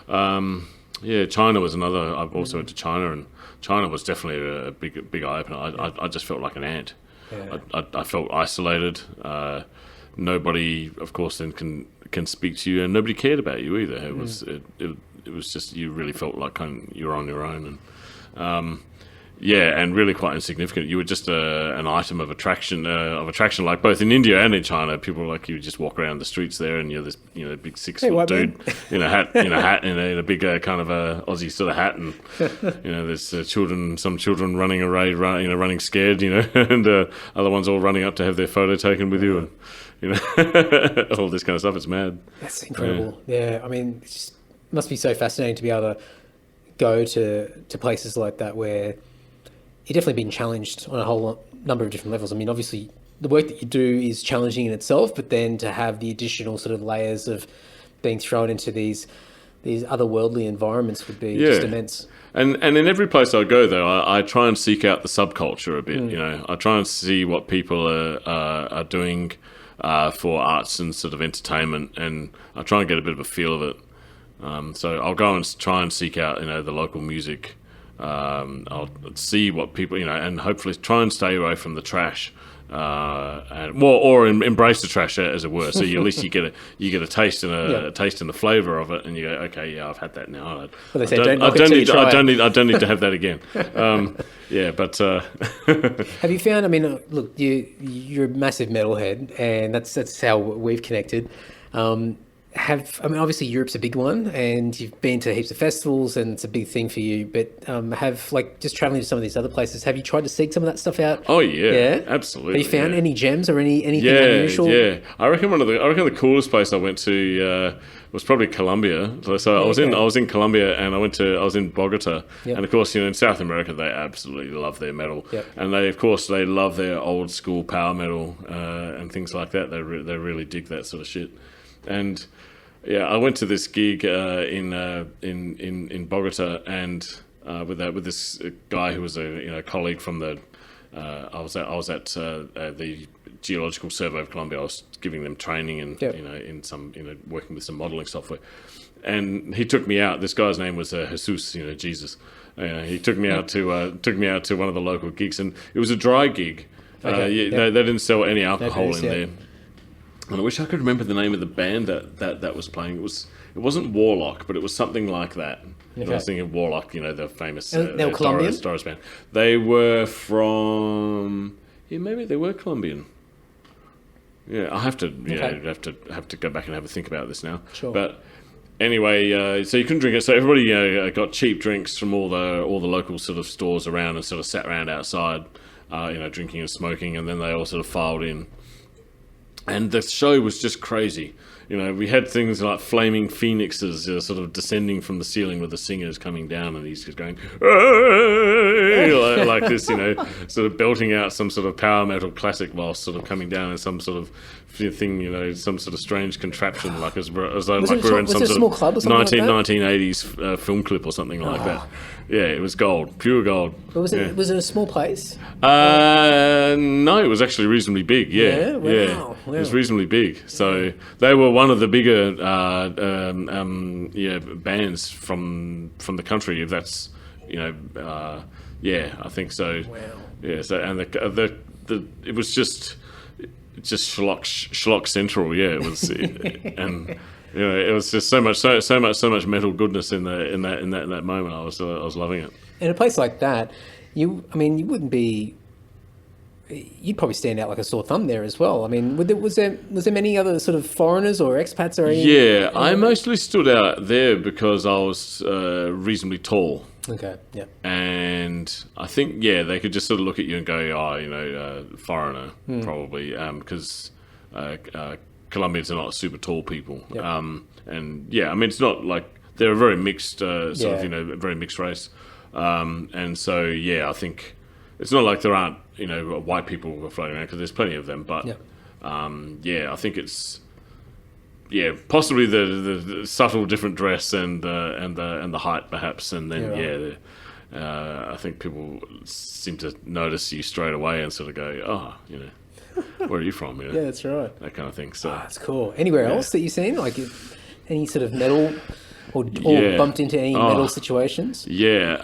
China was another. I've also went to China, and China was definitely a big eye opener. I just felt like an ant. Yeah. I felt isolated. Nobody, of course, then can speak to you, and nobody cared about you either. It was just, you really felt like you were on your own, and and really quite insignificant. You were just an item of attraction, like both in India and in China. People like you would just walk around the streets there, and you're this big 6-foot dude in a hat, in a big kind of a Aussie sort of hat, and there's some children running away, running scared, and other ones all running up to have their photo taken with you, and all this kind of stuff. It's mad. That's incredible. Yeah, I mean, it just must be so fascinating to be able to go to places like that where you've definitely been challenged on a number of different levels. I mean, obviously, the work that you do is challenging in itself, but then to have the additional sort of layers of being thrown into these otherworldly environments would be just immense. And in every place I go, though, I try and seek out the subculture a bit. You know, I try and see what people are doing for arts and sort of entertainment, and I try and get a bit of a feel of it. So I'll go and try and seek out, the local music. I'll see what people, and hopefully try and stay away from the trash. Or embrace the trash, as it were. So at least you get a taste and a taste and the flavour of it, and you go, okay, yeah, I've had that now. Well, they say don't I don't need to have that again. But have you found? I mean, look, you're a massive metalhead, and that's how we've connected. Obviously Europe's a big one, and you've been to heaps of festivals, and it's a big thing for you. But just traveling to some of these other places, have you tried to seek some of that stuff out? Oh yeah, absolutely. Have you found any gems or anything unusual? Yeah, I reckon the coolest place I went to was probably Colombia. So I was in Colombia, and I was in Bogota, and of course, in South America they absolutely love their metal, and they love their old school power metal and things like that. They really dig that sort of shit, and. Yeah, I went to this gig in Bogota, and with this guy who was a colleague from the. I was at the Geological Survey of Colombia. I was giving them training and in some working with some modelling software, and he took me out. This guy's name was Jesus. Jesus. He took me out to one of the local gigs, and it was a dry gig. They didn't sell any alcohol in there. And I wish I could remember the name of the band that was playing. It wasn't Warlock, but it was something like that. Okay. I was thinking of Warlock, the famous they were Colombian? Doris band. They were from maybe they were Colombian. Yeah, I have to have to go back and have a think about this now. Sure. But anyway, so you couldn't drink it. So everybody got cheap drinks from all the local sort of stores around and sort of sat around outside, drinking and smoking, and then they all sort of filed in. And the show was just crazy. We had things like flaming phoenixes sort of descending from the ceiling with the singers coming down, and he's just going, like this, sort of belting out some sort of power metal classic whilst sort of coming down in some sort of thing, some sort of strange contraption, like as though like we were in some sort of 1980s film clip or something like that. Yeah, it was gold, pure gold. But was it a small place? No, it was actually reasonably big. Yeah. Wow. It was reasonably big. So they were one of the bigger bands from the country. If that's I think so. Wow. Yeah. So and it was just schlock central. Yeah, it was and. It was just so much metal goodness in that moment. I was loving it. In a place like that, you wouldn't be. You'd probably stand out like a sore thumb there as well. I mean, was there many other sort of foreigners or expats or anything? Yeah, I mostly stood out there because I was reasonably tall. Okay. Yeah. And I think they could just sort of look at you and go, foreigner probably because. Colombians are not super tall people, it's not like they're a very mixed very mixed race, and so I think it's not like there aren't white people floating around because there's plenty of them, but I think it's possibly the subtle different dress and the height perhaps, and then I think people seem to notice you straight away and sort of go, where are you from? Yeah, that's right. That kind of thing. So that's cool. Anywhere else that you've seen, like any sort of metal or bumped into any metal situations? Yeah.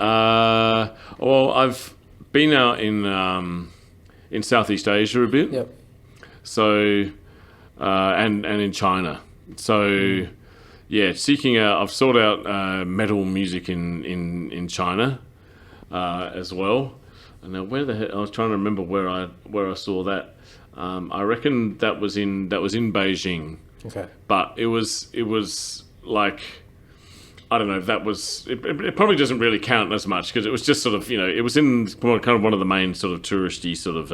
Well, I've been out in Southeast Asia a bit. Yep. So and in China. So seeking out. I've sought out metal music in China as well. And now where the heck? I was trying to remember where I saw that. I reckon that was in Beijing. Okay. But it was like, I don't know, that was it probably doesn't really count as much because it was just sort of it was in kind of one of the main sort of touristy sort of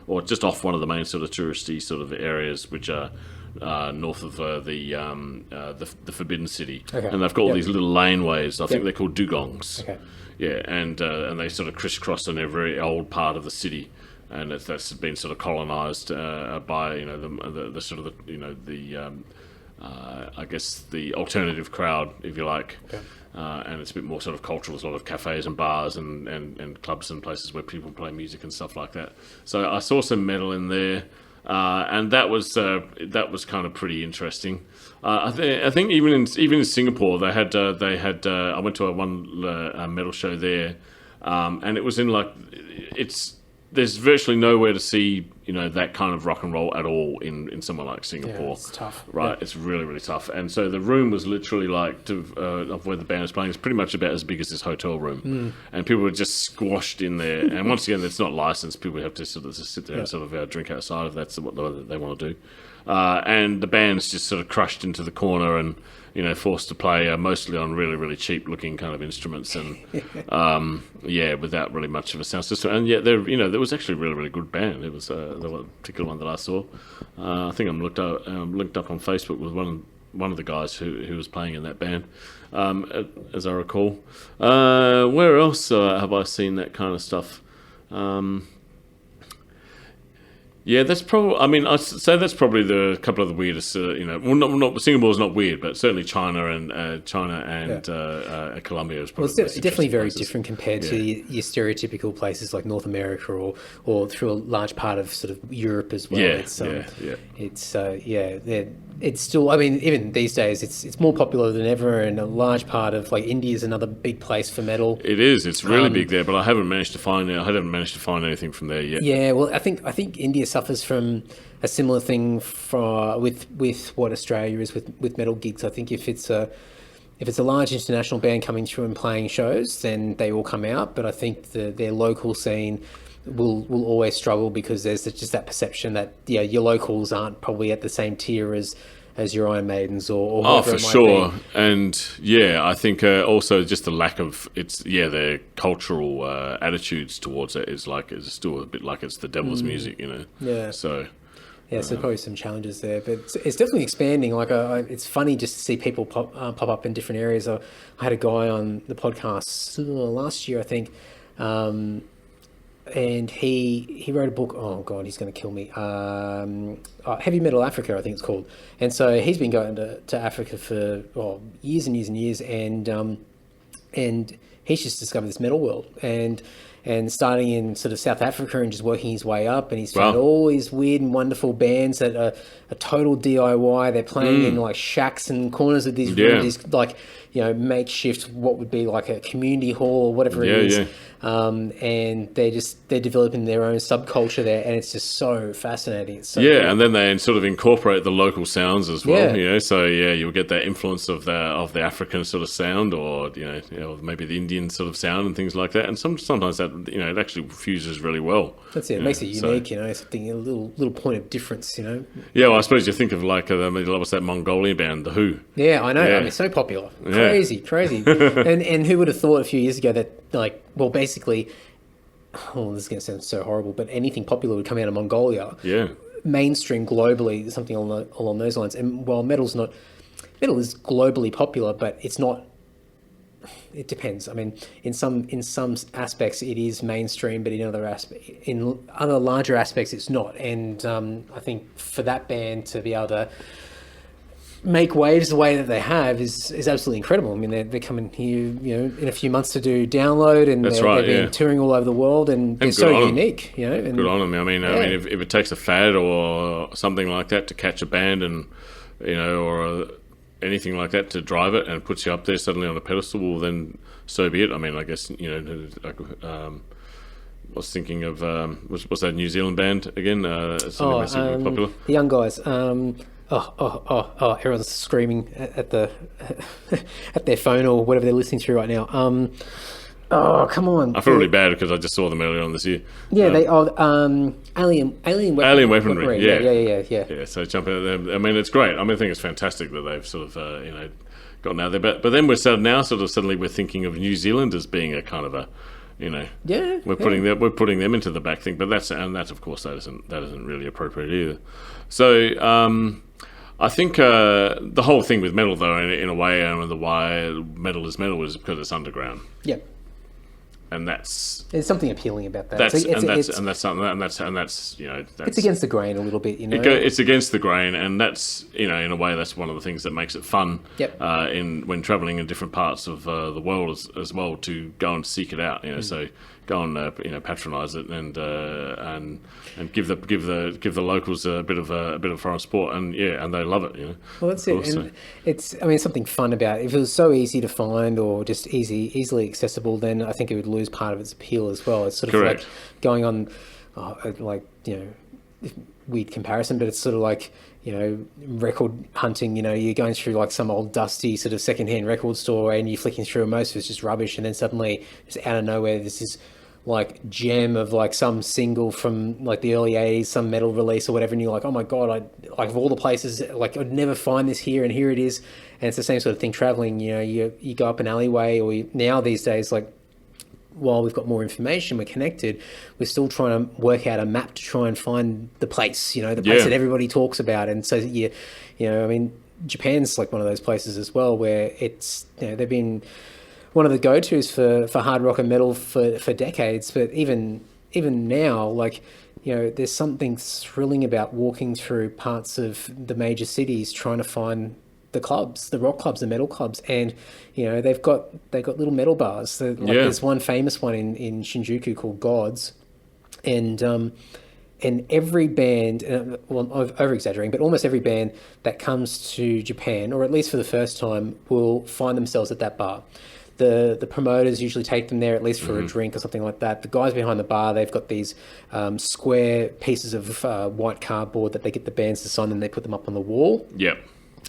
or just off one of the main sort of touristy sort of areas which are north of the Forbidden City, Okay. and they've got all Yep. these little laneways. I think Yep. they're called dugongs. Okay. Yeah, and they sort of crisscross in a very old part of the city, and that's been sort of colonised by the sort of I guess the alternative crowd, if you like. Okay. And it's a bit more sort of cultural. There's a lot of cafes and bars and clubs and places where people play music and stuff like that. So I saw some metal in there, and that was kind of pretty interesting. I think even in Singapore they had I went to one metal show there, and it was in like there's virtually nowhere to see that kind of rock and roll at all in somewhere like Singapore. Yeah, it's tough. Right, Yeah. it's really, really tough. And so the room was literally like of where the band was playing. It's pretty much about as big as this hotel room, and people were just squashed in there. And once again, it's not licensed. People have to sort of just sit there and sort of drink outside if that's what they want to do. And the band's just sort of crushed into the corner and forced to play mostly on really, really cheap looking kind of instruments and without really much of a sound system. And yet there was actually a really, really good band. It was the particular one that I saw. I think I'm linked up on Facebook with one of the guys who was playing in that band, as I recall. Where else have I seen that kind of stuff? Yeah, that's probably. I mean, I'd say that's probably the couple of the weirdest. Well, not Singapore's not weird, but certainly China and Colombia is probably. Well, it's definitely very places. different compared to your stereotypical places like North America or through a large part of sort of Europe as well. It's still. I mean, even these days, it's more popular than ever, and a large part of like India is another big place for metal. It is. It's really big there, but I haven't managed to find anything from there yet. Yeah, well, I think India suffers from a similar thing with what Australia is with metal gigs. I think if it's a large international band coming through and playing shows, then they all come out. But I think their local scene will always struggle because there's just that perception that your locals aren't probably at the same tier as your Iron Maidens or whoever it might be. And I think also just the lack of their cultural attitudes towards it is still a bit like it's the devil's music, Yeah. So. Yeah, so probably some challenges there, but it's definitely expanding. Like, it's funny just to see people pop up in different areas. I had a guy on the podcast last year, I think, and he wrote a book. Oh God, he's going to kill me. Heavy Metal Africa, I think it's called. And so he's been going to Africa for years and years and years, and he's just discovered this metal world and starting in sort of South Africa and just working his way up, and he's found all these weird and wonderful bands that are a total DIY. They're playing in like shacks and corners of these rooms, like makeshift what would be like a community hall or whatever it is. And they're developing their own subculture there, and it's just so fascinating. It's so cool. And then they sort of incorporate the local sounds as well. So you'll get that influence of the African sort of sound, or maybe the Indian sort of sound and things like that. And sometimes that it actually fuses really well. That's it. It makes it unique. Something a little point of difference. Yeah, well, I suppose you think of like what's that Mongolian band, The Who? Yeah, I know. Yeah. I mean, so popular. Crazy. and who would have thought a few years ago that basically, this is going to sound so horrible, but anything popular would come out of Mongolia. Yeah. Mainstream globally, something along those lines. And while metal is globally popular, but it's not. It depends. I mean, in some aspects it is mainstream, but in other larger aspects it's not. And I think for that band to be able to make waves the way that they have is absolutely incredible. I mean, they're coming here, in a few months to do Download, and they've been touring all over the world, and they're so unique. And good on them. I mean, if it takes a fad or something like that to catch a band, and or anything like that to drive it, and it puts you up there suddenly on a pedestal, well, then so be it. I mean, I guess I was thinking of what's that New Zealand band again? Something massively popular. The Young Guys. Everyone's screaming at their phone or whatever they're listening to right now. Come on. I feel really bad because I just saw them earlier on this year. Yeah, Alien Weaponry. Yeah, so jumping at them. I mean, it's great. I mean, I think it's fantastic that they've sort of, gotten out there. But then we're suddenly we're thinking of New Zealand as being a kind of a, we're putting them into the back thing. But that of course that isn't really appropriate either. So I think the whole thing with metal, though, in a way, and the why metal is because it's underground. Yep. And that's there's something appealing about that. That's it's against the grain a little bit, you know. It's against the grain, and that's in a way that's one of the things that makes it fun. Yep. When traveling in different parts of the world as well, to go and seek it out. So go and patronize it and give the locals a bit of foreign sport, and they love it. Well, that's it. And it's something fun about it. If it was so easy to find or just easily accessible, then I think it would lose part of its appeal as well. It's sort of Correct. like going on, weird comparison, but it's sort of like, record hunting. You're going through like some old dusty sort of secondhand record store, and you're flicking through, and most of it's just rubbish, and then suddenly just out of nowhere this is like gem of like some single from like the early 80s, some metal release or whatever, and you're like, oh my god, of all the places, like I'd never find this here, and here it is. And it's the same sort of thing traveling. You go up an alleyway, or now these days, like, while we've got more information, we're connected, we're still trying to work out a map to try and find the place, the place that everybody talks about. And so Japan's like one of those places as well, where it's, they've been one of the go-tos for hard rock and metal for decades. But even now, like, there's something thrilling about walking through parts of the major cities trying to find the clubs, the rock clubs, the metal clubs, and they've got little metal bars. There's one famous one in Shinjuku called Gods, and every band, I'm over exaggerating, but almost every band that comes to Japan, or at least for the first time, will find themselves at that bar. The promoters usually take them there, at least for a drink or something like that. The guys behind the bar, they've got these square pieces of white cardboard that they get the bands to sign, and they put them up on the wall. Yep.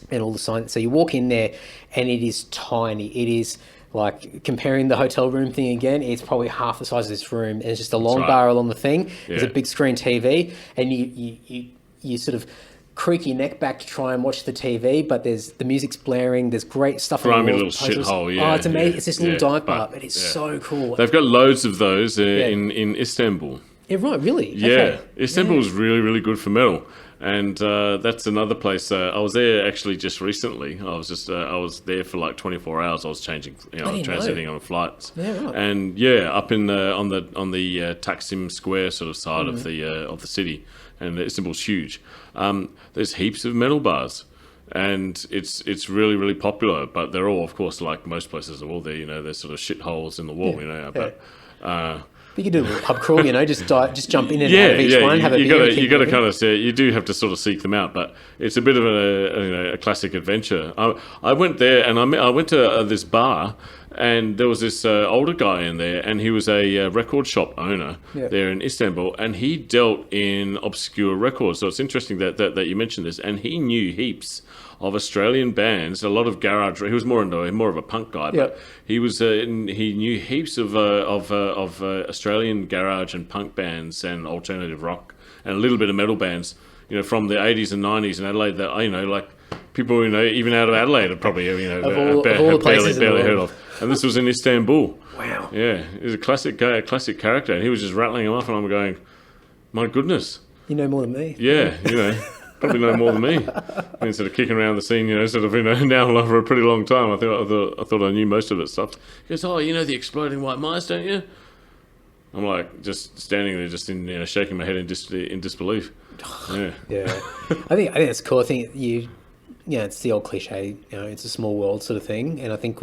And all the signs. So you walk in there, and it is tiny. It is like, comparing the hotel room thing again, it's probably half the size of this room, and it's just a long bar along the thing. There's a big screen TV, and you sort of creak your neck back to try and watch the TV, but the music's blaring. There's great stuff. Grimy little shithole. Oh, it's amazing. It's this little dive bar, but it's so cool. They've got loads of those in Istanbul. Yeah, right. Really? Yeah, okay. Istanbul's really, really good for metal. And that's another place. I was there actually just recently. I was there for like 24 hours. I was changing, transiting on flights. Yeah, right. And up in on the Taksim Square sort of side of the city, and Istanbul's huge. There's heaps of metal bars, and it's really, really popular. But they're all, of course, like most places, are all there. They're sort of shitholes in the wall. But you can do a little pub crawl, just jump in and out of each one, have a beer. You got to kind of see. You do have to sort of seek them out, but it's a bit of a classic adventure. I went there, and I went to this bar, and there was this older guy in there, and he was a record shop owner there in Istanbul, and he dealt in obscure records. So it's interesting that you mentioned this, and he knew heaps of Australian bands, a lot of garage. He was more of a punk guy, but he knew heaps of Australian garage and punk bands and alternative rock and a little bit of metal bands, from the 80s and 90s in Adelaide that like people even out of Adelaide have probably barely heard of. And this was in Istanbul. Wow. Yeah, he's a classic character, and he was just rattling them off, and I'm going, my goodness. You know more than me. Yeah, probably know more than me. Been sort of kicking around the scene, now for a pretty long time. I thought I knew most of that stuff. He goes, oh, the exploding white mice, don't you? I'm like, just standing there, just in shaking my head in disbelief. Yeah. Yeah. I think it's cool. I think it's the old cliche. It's a small world sort of thing, and I think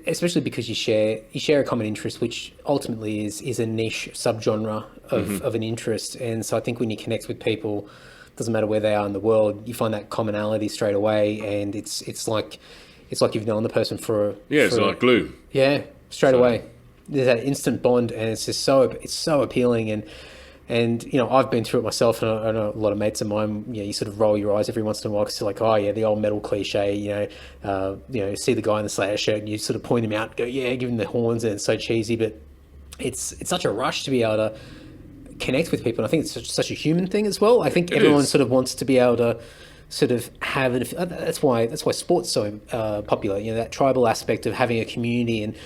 especially because you share a common interest, which ultimately is a niche subgenre of an interest. And so I think when you connect with people, doesn't matter where they are in the world, you find that commonality straight away, and it's like you've known the person for it's like glue. Yeah, straight away. There's that instant bond, and it's just so appealing. And I've been through it myself, and I know a lot of mates of mine. You sort of roll your eyes every once in a while because you're like, oh yeah, the old metal cliche. See the guy in the Slayer shirt, and you sort of point him out, go, yeah, give him the horns, and it's so cheesy, but it's such a rush to be able to connect with people. And I think it's such a human thing as well. I think everyone sort of wants to be able to sort of have that's why sport's so popular. That tribal aspect of having a community and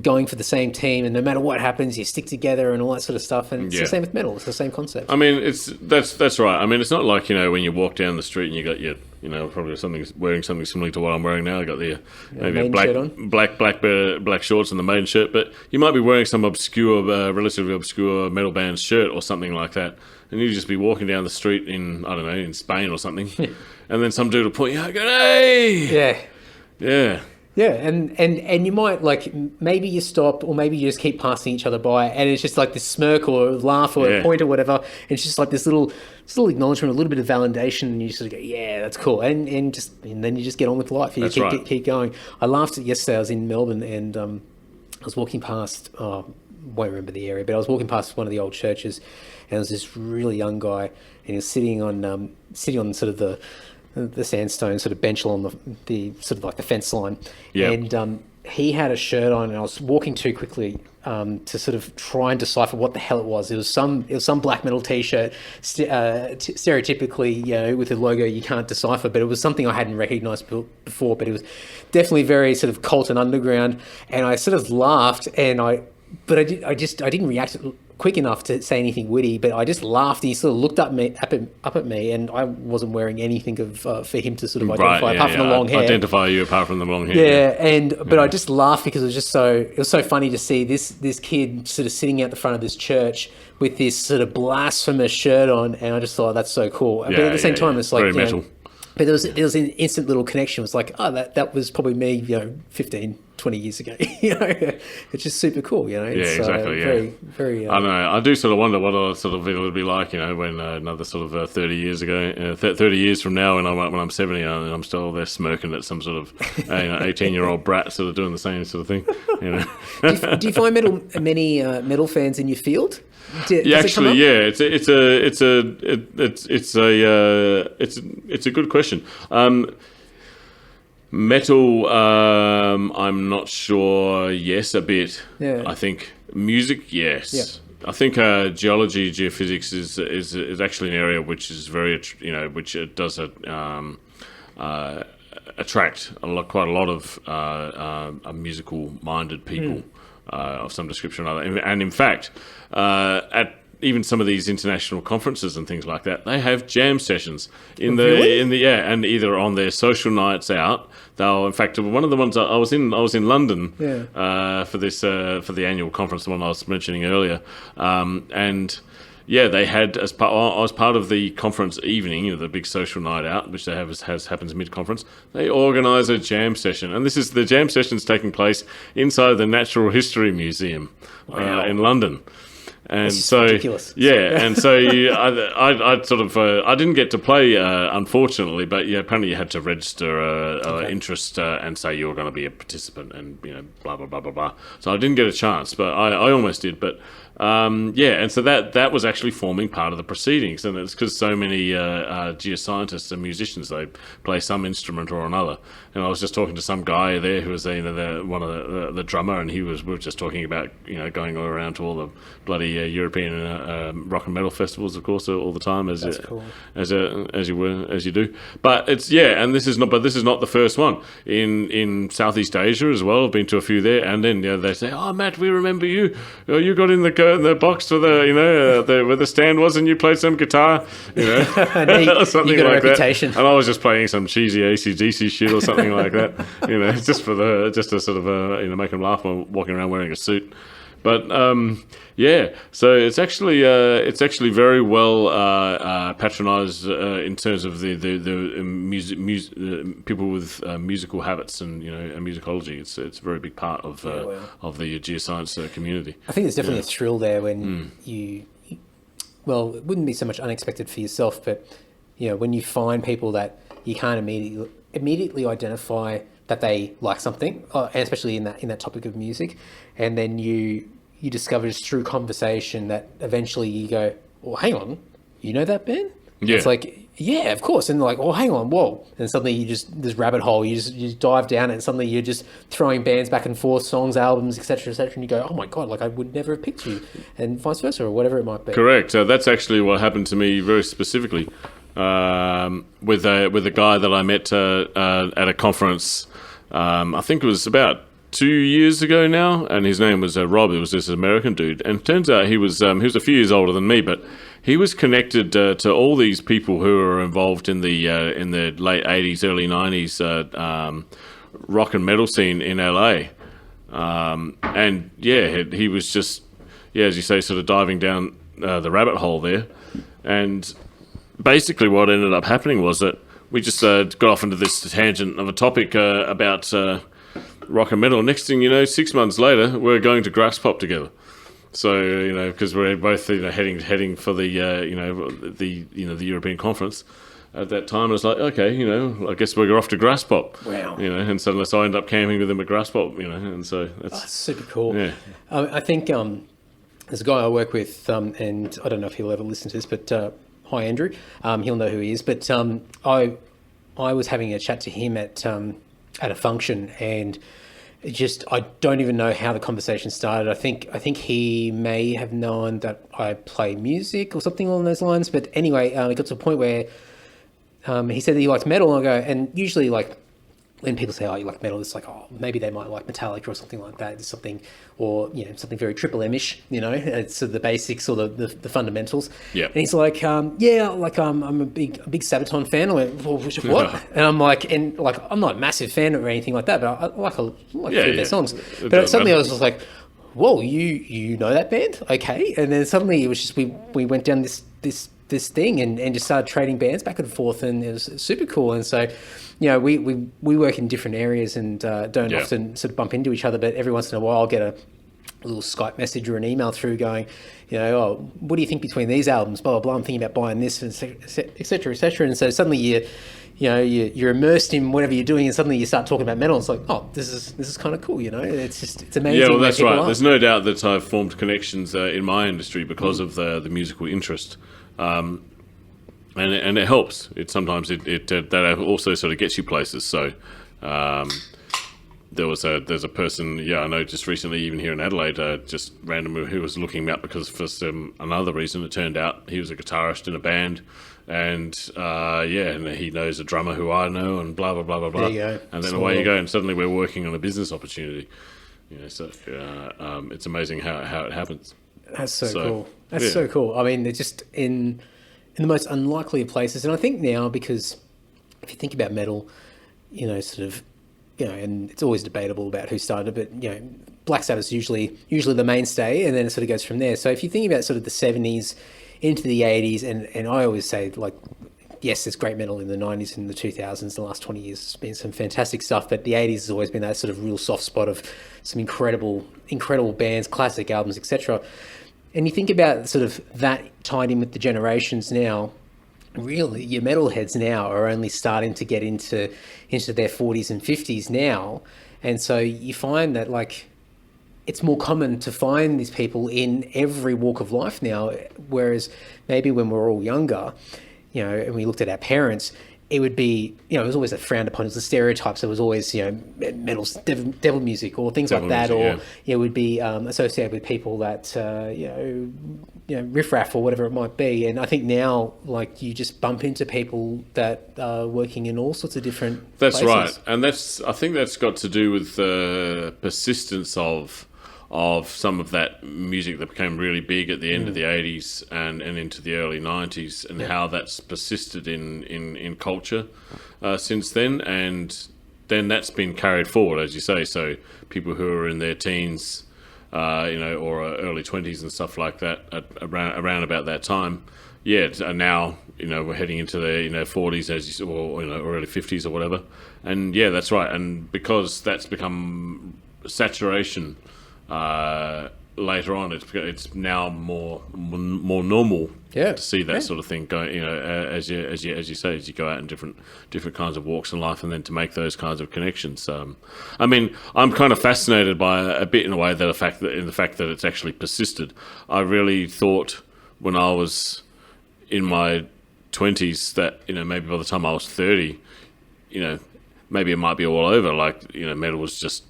going for the same team, and no matter what happens, you stick together and all that sort of stuff. And it's the same with metal; it's the same concept. I mean, that's right. I mean, it's not like when you walk down the street and you got your probably wearing something similar to what I'm wearing now. I got the maybe a black shorts and the maiden shirt, but you might be wearing some relatively obscure metal band shirt or something like that, and you just be walking down the street in Spain or something, and then some dude will point you out, and go, "Hey!" Yeah, and you might maybe you stop, or maybe you just keep passing each other by, and it's just like this smirk or laugh or a point or whatever. And it's just like this little acknowledgement, a little bit of validation, and you sort of go, "Yeah, that's cool," and then you just get on with life. You keep going. I laughed at yesterday. I was in Melbourne, and I was walking past. Won't remember the area, but I was walking past one of the old churches, and there was this really young guy, and he was sitting on sort of the sandstone sort of bench along the sort of like the fence line. Yep. And he had a shirt on, and I was walking too quickly to sort of try and decipher what the hell it was. It was some black metal t-shirt, stereotypically, with a logo you can't decipher, but it was something I hadn't recognized before, but it was definitely very sort of cult and underground. And I sort of laughed, but I didn't react quick enough to say anything witty, but I just laughed, and he sort of looked up at me, and I wasn't wearing anything for him to sort of identify apart from the long hair. Identify you apart from the long hair. But I just laughed because it was so funny to see this kid sort of sitting out the front of this church with this sort of blasphemous shirt on, and I just thought that's so cool. But at the same time, it's like very metal. But there was an instant little connection. It was like, oh, that was probably me, 15, 20 years ago. It's just super cool. It's, exactly. Very, very. I don't know. I do sort of wonder what it would be like, when another sort of 30 years ago, 30 years from now, when I'm 70, and I'm still there smirking at some sort of 18-year-old brat sort of doing the same sort of thing. Do you find many metal fans in your field? It's a good question. Metal, I'm not sure. Yes, a bit. Yeah. I think music, yes. Yeah. I think geology, geophysics is actually an area which is very, which it does attract quite a lot of musical-minded people. Of some description or other. And in fact, at even some of these international conferences and things like that, they have jam sessions and either on their social nights out. In fact, one of the ones I was in London for the annual conference, the one I was mentioning earlier, and they had as part of the conference evening, the big social night out, which they happens mid-conference. They organise a jam session, and the jam session's taking place inside the Natural History Museum in London. And so, ridiculous. And so I didn't get to play, unfortunately, but apparently you had to register interest and say you were going to be a participant, and blah blah blah blah blah. So I didn't get a chance, but I almost did. But and so that was actually forming part of the proceedings, and it's because so many geoscientists and musicians, they play some instrument or another. And I was just talking to some guy there who was one of the drummer, and we were just talking about going all around to all the bloody European rock and metal festivals, of course, all the time as you do. But and this is not the first one in Southeast Asia as well. I've been to a few there, and then they say, "Oh, Matt, we remember you. You got in the box for where the stand was, and you played some guitar, or something you got like a reputation." That." And I was just playing some cheesy AC/DC shit or something like that, just to sort of make them laugh while walking around wearing a suit. But so it's actually very well patronised in terms of the music people with musical habits and musicology. It's a very big part of the geoscience community. I think there's definitely a thrill there when it wouldn't be so much unexpected for yourself, but when you find people that you can't immediately identify that they like something, and especially in that topic of music, and then you discover just through conversation that eventually you go, "Well, hang on, you know that band?" Yeah. It's like, yeah, of course. And like, "Oh, hang on, whoa!" And suddenly this rabbit hole, you just dive down it, and suddenly you're just throwing bands back and forth, songs, albums, etc., and you go, "Oh my god, like I would never have picked you," and vice versa, or whatever it might be. Correct. That's actually what happened to me very specifically with a guy that I met at a conference. I think it was about 2 years ago now, and his name was Rob. It was this American dude, and it turns out he was a few years older than me, but he was connected to all these people who were involved in the late 80s, early 90s rock and metal scene in LA. And yeah, he was just, as you say, sort of diving down the rabbit hole there. And basically what ended up happening was that we just got off into this tangent of a topic about rock and metal. Next thing you know, 6 months later, we're going to Grass Pop together. So, because we're both heading for the the European conference at that time. I was like, okay, I guess we're off to Grass Pop. Wow. And suddenly so I ended up camping with him at Grass Pop. And so that's super cool. Yeah. I think there's a guy I work with, and I don't know if he'll ever listen to this, but hi Andrew, he'll know who he is. But I was having a chat to him at a function, and I don't even know how the conversation started. I think he may have known that I play music or something along those lines. But anyway, it got to a point where he said that he likes metal, and I go, and usually like when people say, oh, you like metal, it's like, oh, maybe they might like Metallica or something like that. It's something, or something very Triple M-ish. It's sort of the basics or the fundamentals. Yeah. And he's like, I'm a big Sabaton fan. I went, well, what? And I'm like, I'm not a massive fan or anything like that, but I like a few of their songs. But suddenly I was just like, whoa, you know that band? Okay. And then suddenly it was just we went down this thing and just started trading bands back and forth, and it was super cool. And so, we work in different areas and don't often sort of bump into each other, but every once in a while I'll get a little Skype message or an email through going, oh, what do you think between these albums? Blah, blah, blah. I'm thinking about buying this, and et cetera, et cetera. And so suddenly you're immersed in whatever you're doing, and suddenly you start talking about metal. It's like, oh, this is kind of cool, It's amazing. Yeah, well, that's right. There's no doubt that I've formed connections in my industry because of the musical interest. And it helps. That also sort of gets you places. So there's a person I know just recently, even here in Adelaide, just randomly, who was looking me up because for another reason it turned out he was a guitarist in a band, and and he knows a drummer who I know, and blah blah blah blah blah. There you go. And then away you go, and suddenly we're working on a business opportunity. So it's amazing how it happens. That's so cool. That's so cool. I mean, they're just in the most unlikely of places. And I think now, because if you think about metal, and it's always debatable about who started it, but, Black Sabbath's usually the mainstay, and then it sort of goes from there. So if you think about sort of the 70s into the 80s, and I always say, like, yes, there's great metal in the 90s and the 2000s. The last 20 years has been some fantastic stuff, but the 80s has always been that sort of real soft spot of some incredible bands, classic albums, etc. And you think about sort of that tied in with the generations now, really your metalheads now are only starting to get into their 40s and 50s now. And so you find that, like, it's more common to find these people in every walk of life now, whereas maybe when we were all younger, and we looked at our parents, it would be, it was always frowned upon. It was the stereotypes. It was always, metal's devil music or things like that, or it would be associated with people that, riffraff or whatever it might be. And I think now, like, you just bump into people that are working in all sorts of different places. Right, and I think that's got to do with the persistence of some of that music that became really big at the end of the 80s and into the early 90s, and how that's persisted in culture since then. And then that's been carried forward, as you say. So people who are in their teens, or early 20s and stuff like that, around about that time, are now, we're heading into their 40s, or early 50s or whatever. And that's right. And because that's become saturation, later on, it's now more normal to see that sort of thing going. As you say, as you go out in different kinds of walks in life, and then to make those kinds of connections. I mean, I'm kind of fascinated by a bit in a way that the fact that it's actually persisted. I really thought when I was in my 20s that maybe by the time I was 30, maybe it might be all over. Like metal was just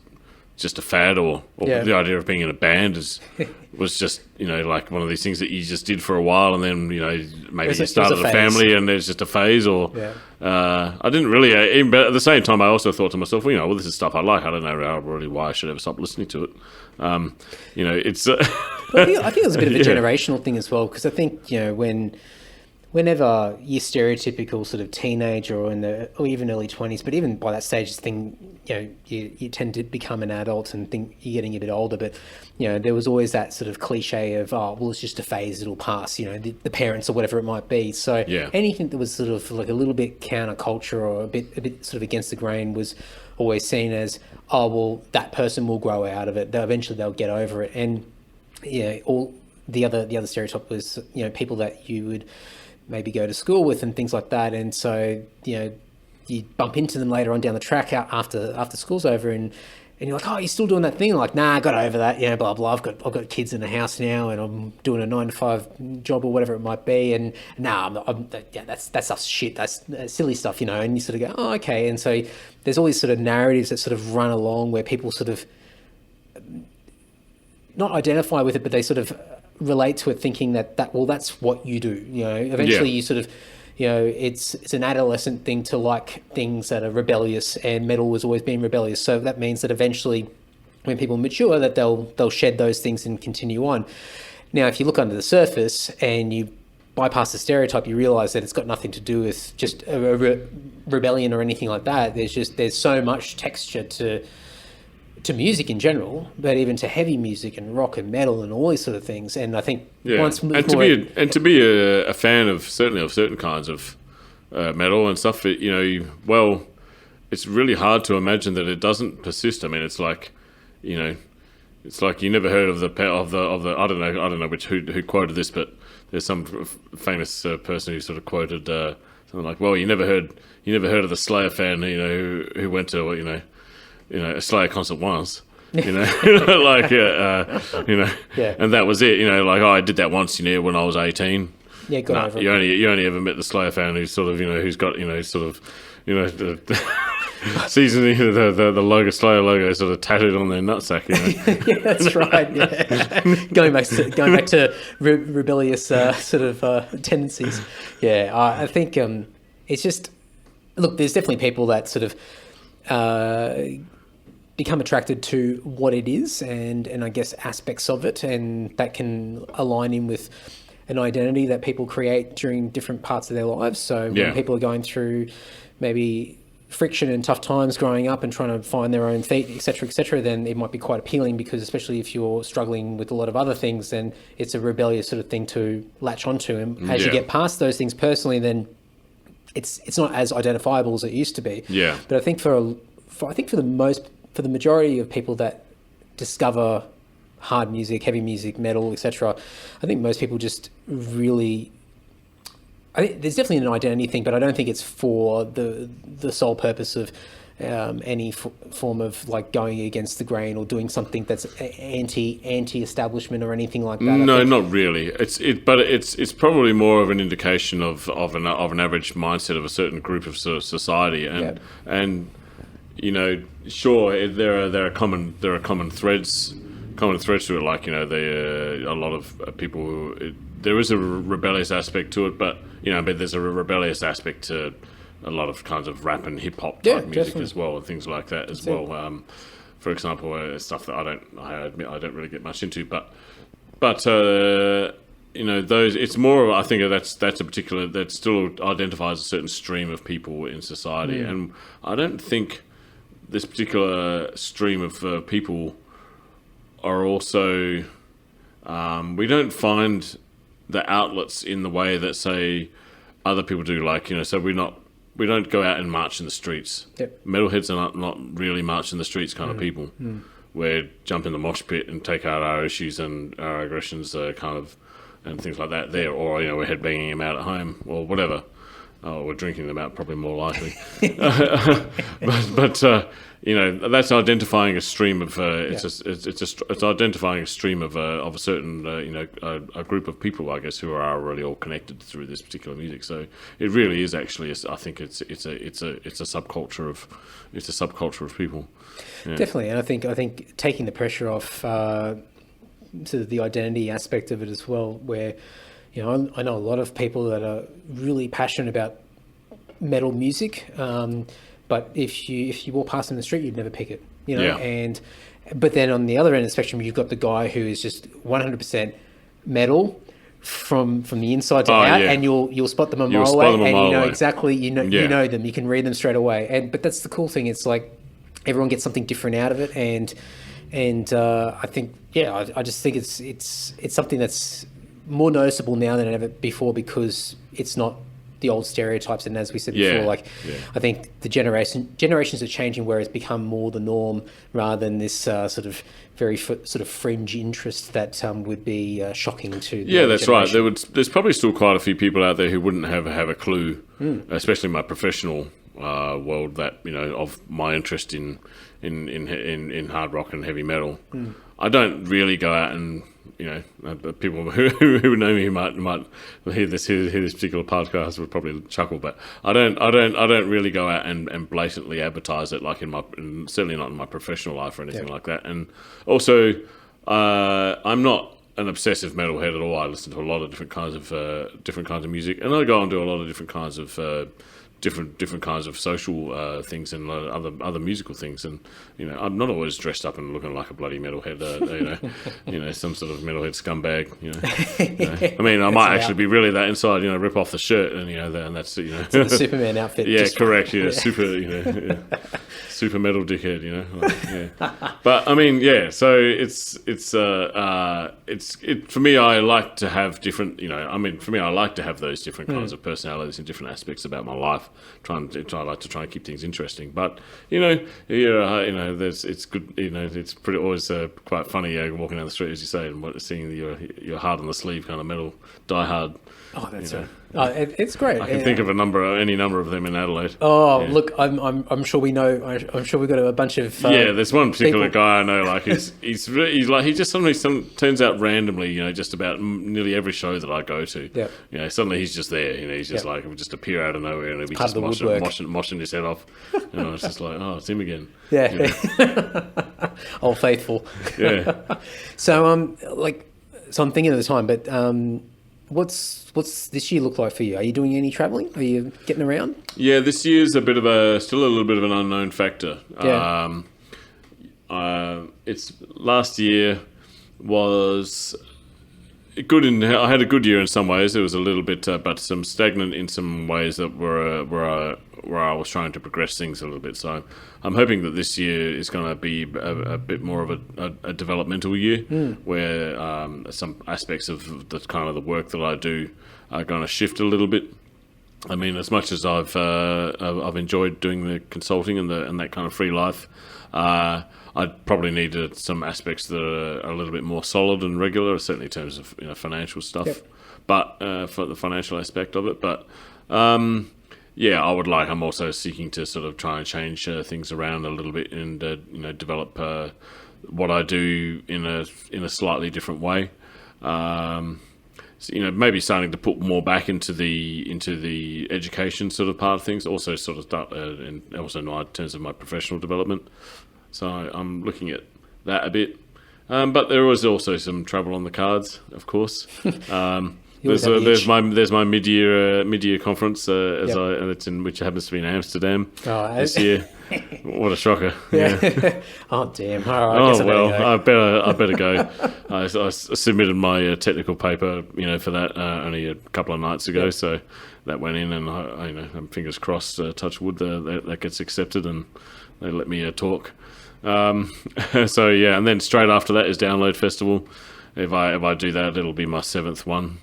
just a fad, or Yeah. the idea of being in a band was just, you know, like one of these things that you just did for a while, and then, you know, maybe you started a family and there's just a phase, or I didn't really, even, but at the same time I also thought to myself, well, you know, well, this is stuff I like. I don't know really why I should ever stop listening to it. You know, it's I think it was a bit of a generational thing as well, because I think, you know, whenever you're stereotypical sort of teenager or even early 20s, but even by that stage, you know, you tend to become an adult and think you're getting a bit older. But, you know, there was always that sort of cliche of, oh, well, it's just a phase, it'll pass, you know, the parents or whatever it might be. So anything that was sort of like a little bit counterculture or a bit sort of against the grain was always seen as, oh, well, that person will grow out of it. Eventually they'll get over it. And, yeah, all the other stereotype was, you know, people that you would maybe go to school with and things like that. And so, you know, you bump into them later on down the track out after school's over, and you're like, oh, you're still doing that thing? Like, nah, I got over that, you know, blah blah. I've got kids in the house now, and I'm doing a 9-to-5 job or whatever it might be. And that's us shit. That's silly stuff, you know. And you sort of go, oh, okay. And so there's all these sort of narratives that sort of run along where people sort of not identify with it, but they sort of relate to it, thinking that well, that's what you do. You know, eventually you sort of, you know, it's an adolescent thing to like things that are rebellious, and metal was always being rebellious. So that means that eventually, when people mature, that they'll shed those things and continue on. Now, if you look under the surface and you bypass the stereotype, you realize that it's got nothing to do with just a rebellion or anything like that. There's so much texture to music in general, but even to heavy music and rock and metal and all these sort of things. And I think to be a fan of certain kinds of metal and stuff, it's really hard to imagine that it doesn't persist. I mean, it's like, you know, it's like you never heard of the I don't know who quoted this, but there's some famous person who sort of quoted something like, well, you never heard of the Slayer fan, you know, who went to, you know, a Slayer concert once, you know, like, you know, and that was it, you know, like, oh, I did that once, you know, when I was 18. Yeah, got over it. You only ever met the Slayer fan who's sort of, you know, who's got, you know, sort of, you know, seasoning the logo, Slayer logo sort of tattooed on their nutsack, you know. Yeah, that's right. Yeah, going back to rebellious sort of tendencies. Yeah, I think it's just, look, there's definitely people that sort of become attracted to what it is and I guess aspects of it, and that can align in with an identity that people create during different parts of their lives. So when people are going through maybe friction and tough times growing up and trying to find their own feet, etc., then it might be quite appealing, because especially if you're struggling with a lot of other things, then it's a rebellious sort of thing to latch onto. And as you get past those things personally, then it's not as identifiable as it used to be. Yeah. But I think for the majority of people that discover hard music, heavy music, metal, etc., I think most people just really, I think there's definitely an identity thing, but I don't think it's for the sole purpose of any form of like going against the grain or doing something that's anti-establishment or anything like that. No, not really. It's probably more of an indication of an average mindset of a certain group of sort of society, and you know, sure, there are common threads to it. Like, you know, a lot of people who, there is a rebellious aspect to it, but you know, there's a rebellious aspect to a lot of kinds of rap and hip hop type music definitely as well, and things like that as well. For example, stuff that I admit I don't really get much into, but you know, those, it's more of, I think that's a particular, that still identifies a certain stream of people in society, and I don't think this particular stream of people are also, we don't find the outlets in the way that, say, other people do. Like, you know, so we don't go out and march in the streets. Metalheads are not really march in the streets kind of people. We jump in the mosh pit and take out our issues and our aggressions, kind of, and things like that there, or, you know, we're headbanging them out at home or whatever. Oh, we're drinking them out, probably more likely. but you know, that's identifying a stream of it's identifying a stream of a certain you know, a group of people, I guess, who are already all connected through this particular music. So it really is actually, I think it's a subculture of people. Yeah. Definitely, and I think taking the pressure off sort of the identity aspect of it as well, where, you know, I know a lot of people that are really passionate about metal music, but if you walk past them in the street, you'd never pick it, you know. Yeah. But then on the other end of the spectrum, you've got the guy who is just 100% metal from the inside to out, and you'll spot them a mile away, and you know exactly, you know them, you can read them straight away. But that's the cool thing. It's like everyone gets something different out of it, and I think I just think it's something that's more noticeable now than ever before, because it's not the old stereotypes. And as we said before, I think the generations are changing, where it's become more the norm rather than this sort of very sort of fringe interest that would be shocking to the that's generation. Right. There's probably still quite a few people out there who wouldn't have a clue, especially in my professional world, that, you know, of my interest in hard rock and heavy metal. I don't really go out and, you know, people who know me might hear this particular podcast would probably chuckle, but I don't really go out and blatantly advertise it, like certainly not in my professional life or anything like that. And also, I'm not an obsessive metalhead at all. I listen to a lot of different kinds of music, and I go and do a lot of different kinds of different kinds of social things and other musical things. And, you know, I'm not always dressed up and looking like a bloody metalhead, you know, some sort of metalhead scumbag, you know. I mean, I might actually be really that inside, you know, rip off the shirt and, you know, and that's, you know. It's the Superman outfit. Yeah, correct. Yeah, super, you know, super metal dickhead, you know. But I mean, so it's for me, I like to have different, you know, I mean, for me, I like to have those different kinds of personalities and different aspects about my life. I like to try and keep things interesting, but you know, it's good. You know, it's pretty always quite funny walking down the street, as you say, and seeing your heart on the sleeve kind of metal diehard. Oh, that's right. It's great. I can think of any number of them in Adelaide. Oh, look, I'm sure we know. I'm sure we've got a bunch of there's one particular people. guy I know. Like he's like, he just suddenly turns out randomly. You know, just about nearly every show that I go to. Yeah. You know, suddenly he's just there. You know, he's just like, he'll just appear out of nowhere and he'll be just moshing his head off. You know, it's just like, oh, it's him again. Yeah. You know? Old faithful. Yeah. So I'm thinking of the time, but what's this year look like for you? Are you doing any traveling? Are you getting around? Yeah, this year's still a little bit of an unknown factor. Yeah. It's last year was good I had a good year in some ways. It was a little bit, but some stagnant in some ways that where I was trying to progress things a little bit. So I'm hoping that this year is going to be a bit more of a developmental year, where some aspects of the kind of the work that I do are going to shift a little bit. I mean, as much as I've enjoyed doing the consulting and that kind of free life, I probably needed some aspects that are a little bit more solid and regular, certainly in terms of, you know, financial stuff. Yep. But for the financial aspect of it, but I'm also seeking to sort of try and change things around a little bit and you know, develop what I do in a slightly different way. So, you know, maybe starting to put more back into the education sort of part of things. Also, sort of start and also in terms of my professional development. So I'm looking at that a bit, but there was also some travel on the cards, of course. There's my mid-year conference, which happens to be in Amsterdam this year. What a shocker! Yeah. Oh damn! All right, I better go. I submitted my technical paper, you know, for that only a couple of nights ago. Yep. So that went in, and I'm fingers crossed, touch wood, that gets accepted, and they let me talk. So and then straight after that is Download Festival. If I do that, it'll be my 7th one.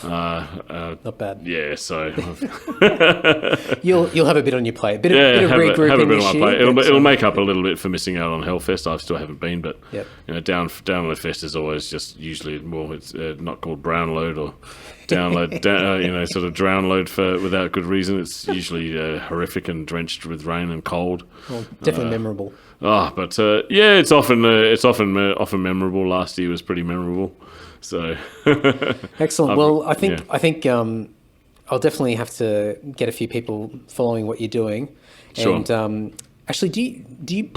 Not bad. Yeah, so You'll have a bit on your plate. Bit of have regrouping a bit this on my year. plate. but, It'll make up a little bit for missing out on Hellfest. I still haven't been, but Yep. Download Fest is always just usually it's not called Brownload or download, sort of drownload for without good reason. It's usually horrific and drenched with rain and cold. Well, definitely memorable. But it's often memorable. Last year was pretty memorable. So Excellent. Well, I think I'll definitely have to get a few people following what you're doing. Sure. And actually, do you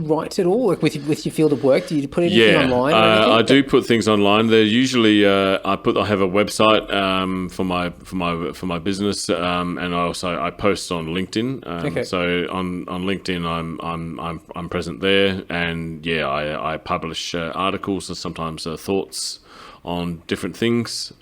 write at all, like with your field of work? Do you put anything online? Or anything? I do put things online. They're usually I have a website for my business, and I post on LinkedIn. Okay. So on LinkedIn, I'm present there, and I publish articles and sometimes thoughts on different things.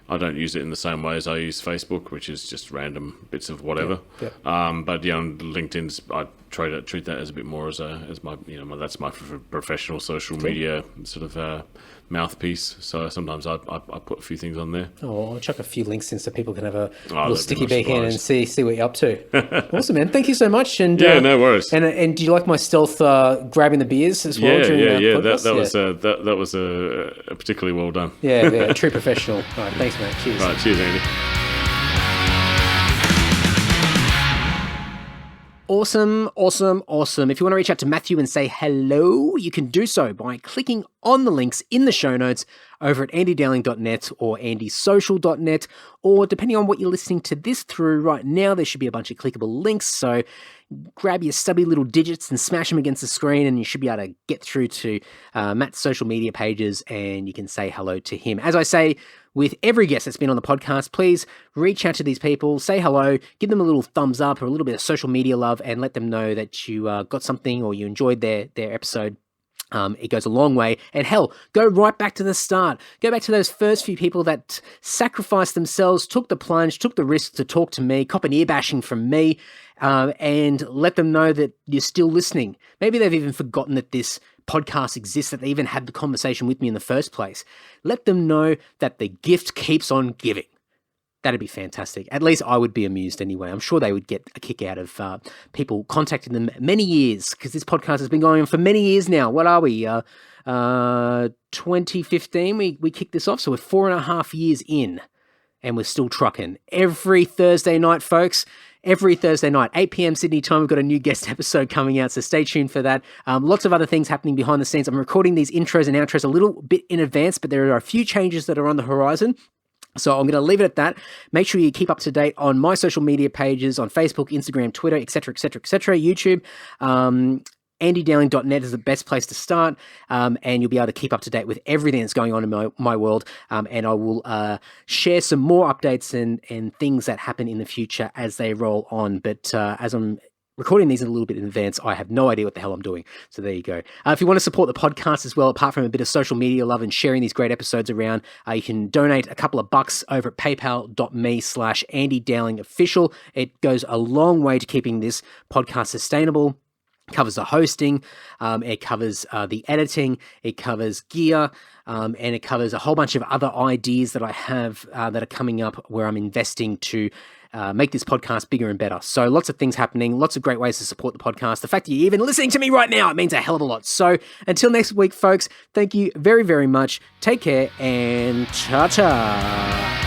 I don't use it in the same way as I use Facebook, which is just random bits of whatever. Yeah. But on LinkedIn, I treat that as a bit more as my that's my professional social media sort of mouthpiece. So sometimes I put a few things on there. Oh, I'll chuck a few links in so people can have a little that'd be sticky much beak in and obliged. see what you're up to. Awesome, man. Thank you so much. And No worries. And do you like my stealth grabbing the beers as well? during the podcast? That was particularly well done. Yeah, true professional. All right, thanks, mate. Cheers. Right, cheers, Andy. Awesome. If you want to reach out to Matthew and say hello, you can do so by clicking on the links in the show notes over at andydowling.net or andysocial.net, or depending on what you're listening to this through right now, there should be a bunch of clickable links. So grab your stubby little digits and smash them against the screen, and you should be able to get through to Matt's social media pages, and you can say hello to him. As I say with every guest that's been on the podcast, please reach out to these people, say hello, give them a little thumbs up or a little bit of social media love, and let them know that you got something or you enjoyed their episode. It goes a long way. And hell, go right back to the start. Go back to those first few people that sacrificed themselves, took the plunge, took the risk to talk to me, cop an ear bashing from me, and let them know that you're still listening. Maybe they've even forgotten that this podcast exists, that they even had the conversation with me in the first place. Let them know that the gift keeps on giving. That'd be fantastic. At least I would be amused anyway. I'm sure they would get a kick out of people contacting them many years, because this podcast has been going on for many years now. What are we? 2015, we kicked this off, so we're 4.5 years in, and we're still trucking. Every Thursday night, folks. Every Thursday night, 8 p.m. Sydney time, we've got a new guest episode coming out, so stay tuned for that. Lots of other things happening behind the scenes. I'm recording these intros and outros a little bit in advance, but there are a few changes that are on the horizon. So I'm going to leave it at that. Make sure you keep up to date on my social media pages on Facebook, Instagram, Twitter, etc., YouTube. andydowling.net is the best place to start, and you'll be able to keep up to date with everything that's going on in my world, and I will share some more updates and things that happen in the future as they roll on. But as I'm recording these a little bit in advance, I have no idea what the hell I'm doing. So there you go. If you want to support the podcast as well, apart from a bit of social media love and sharing these great episodes around, you can donate a couple of bucks over at paypal.me/AndyDowlingOfficial. It goes a long way to keeping this podcast sustainable. It covers the hosting, it covers the editing, it covers gear, and it covers a whole bunch of other ideas that I have that are coming up where I'm investing to make this podcast bigger and better. So lots of things happening, lots of great ways to support the podcast. The fact that you're even listening to me right now, it means a hell of a lot. So until next week, folks, thank you very, very much. Take care and ta-ta.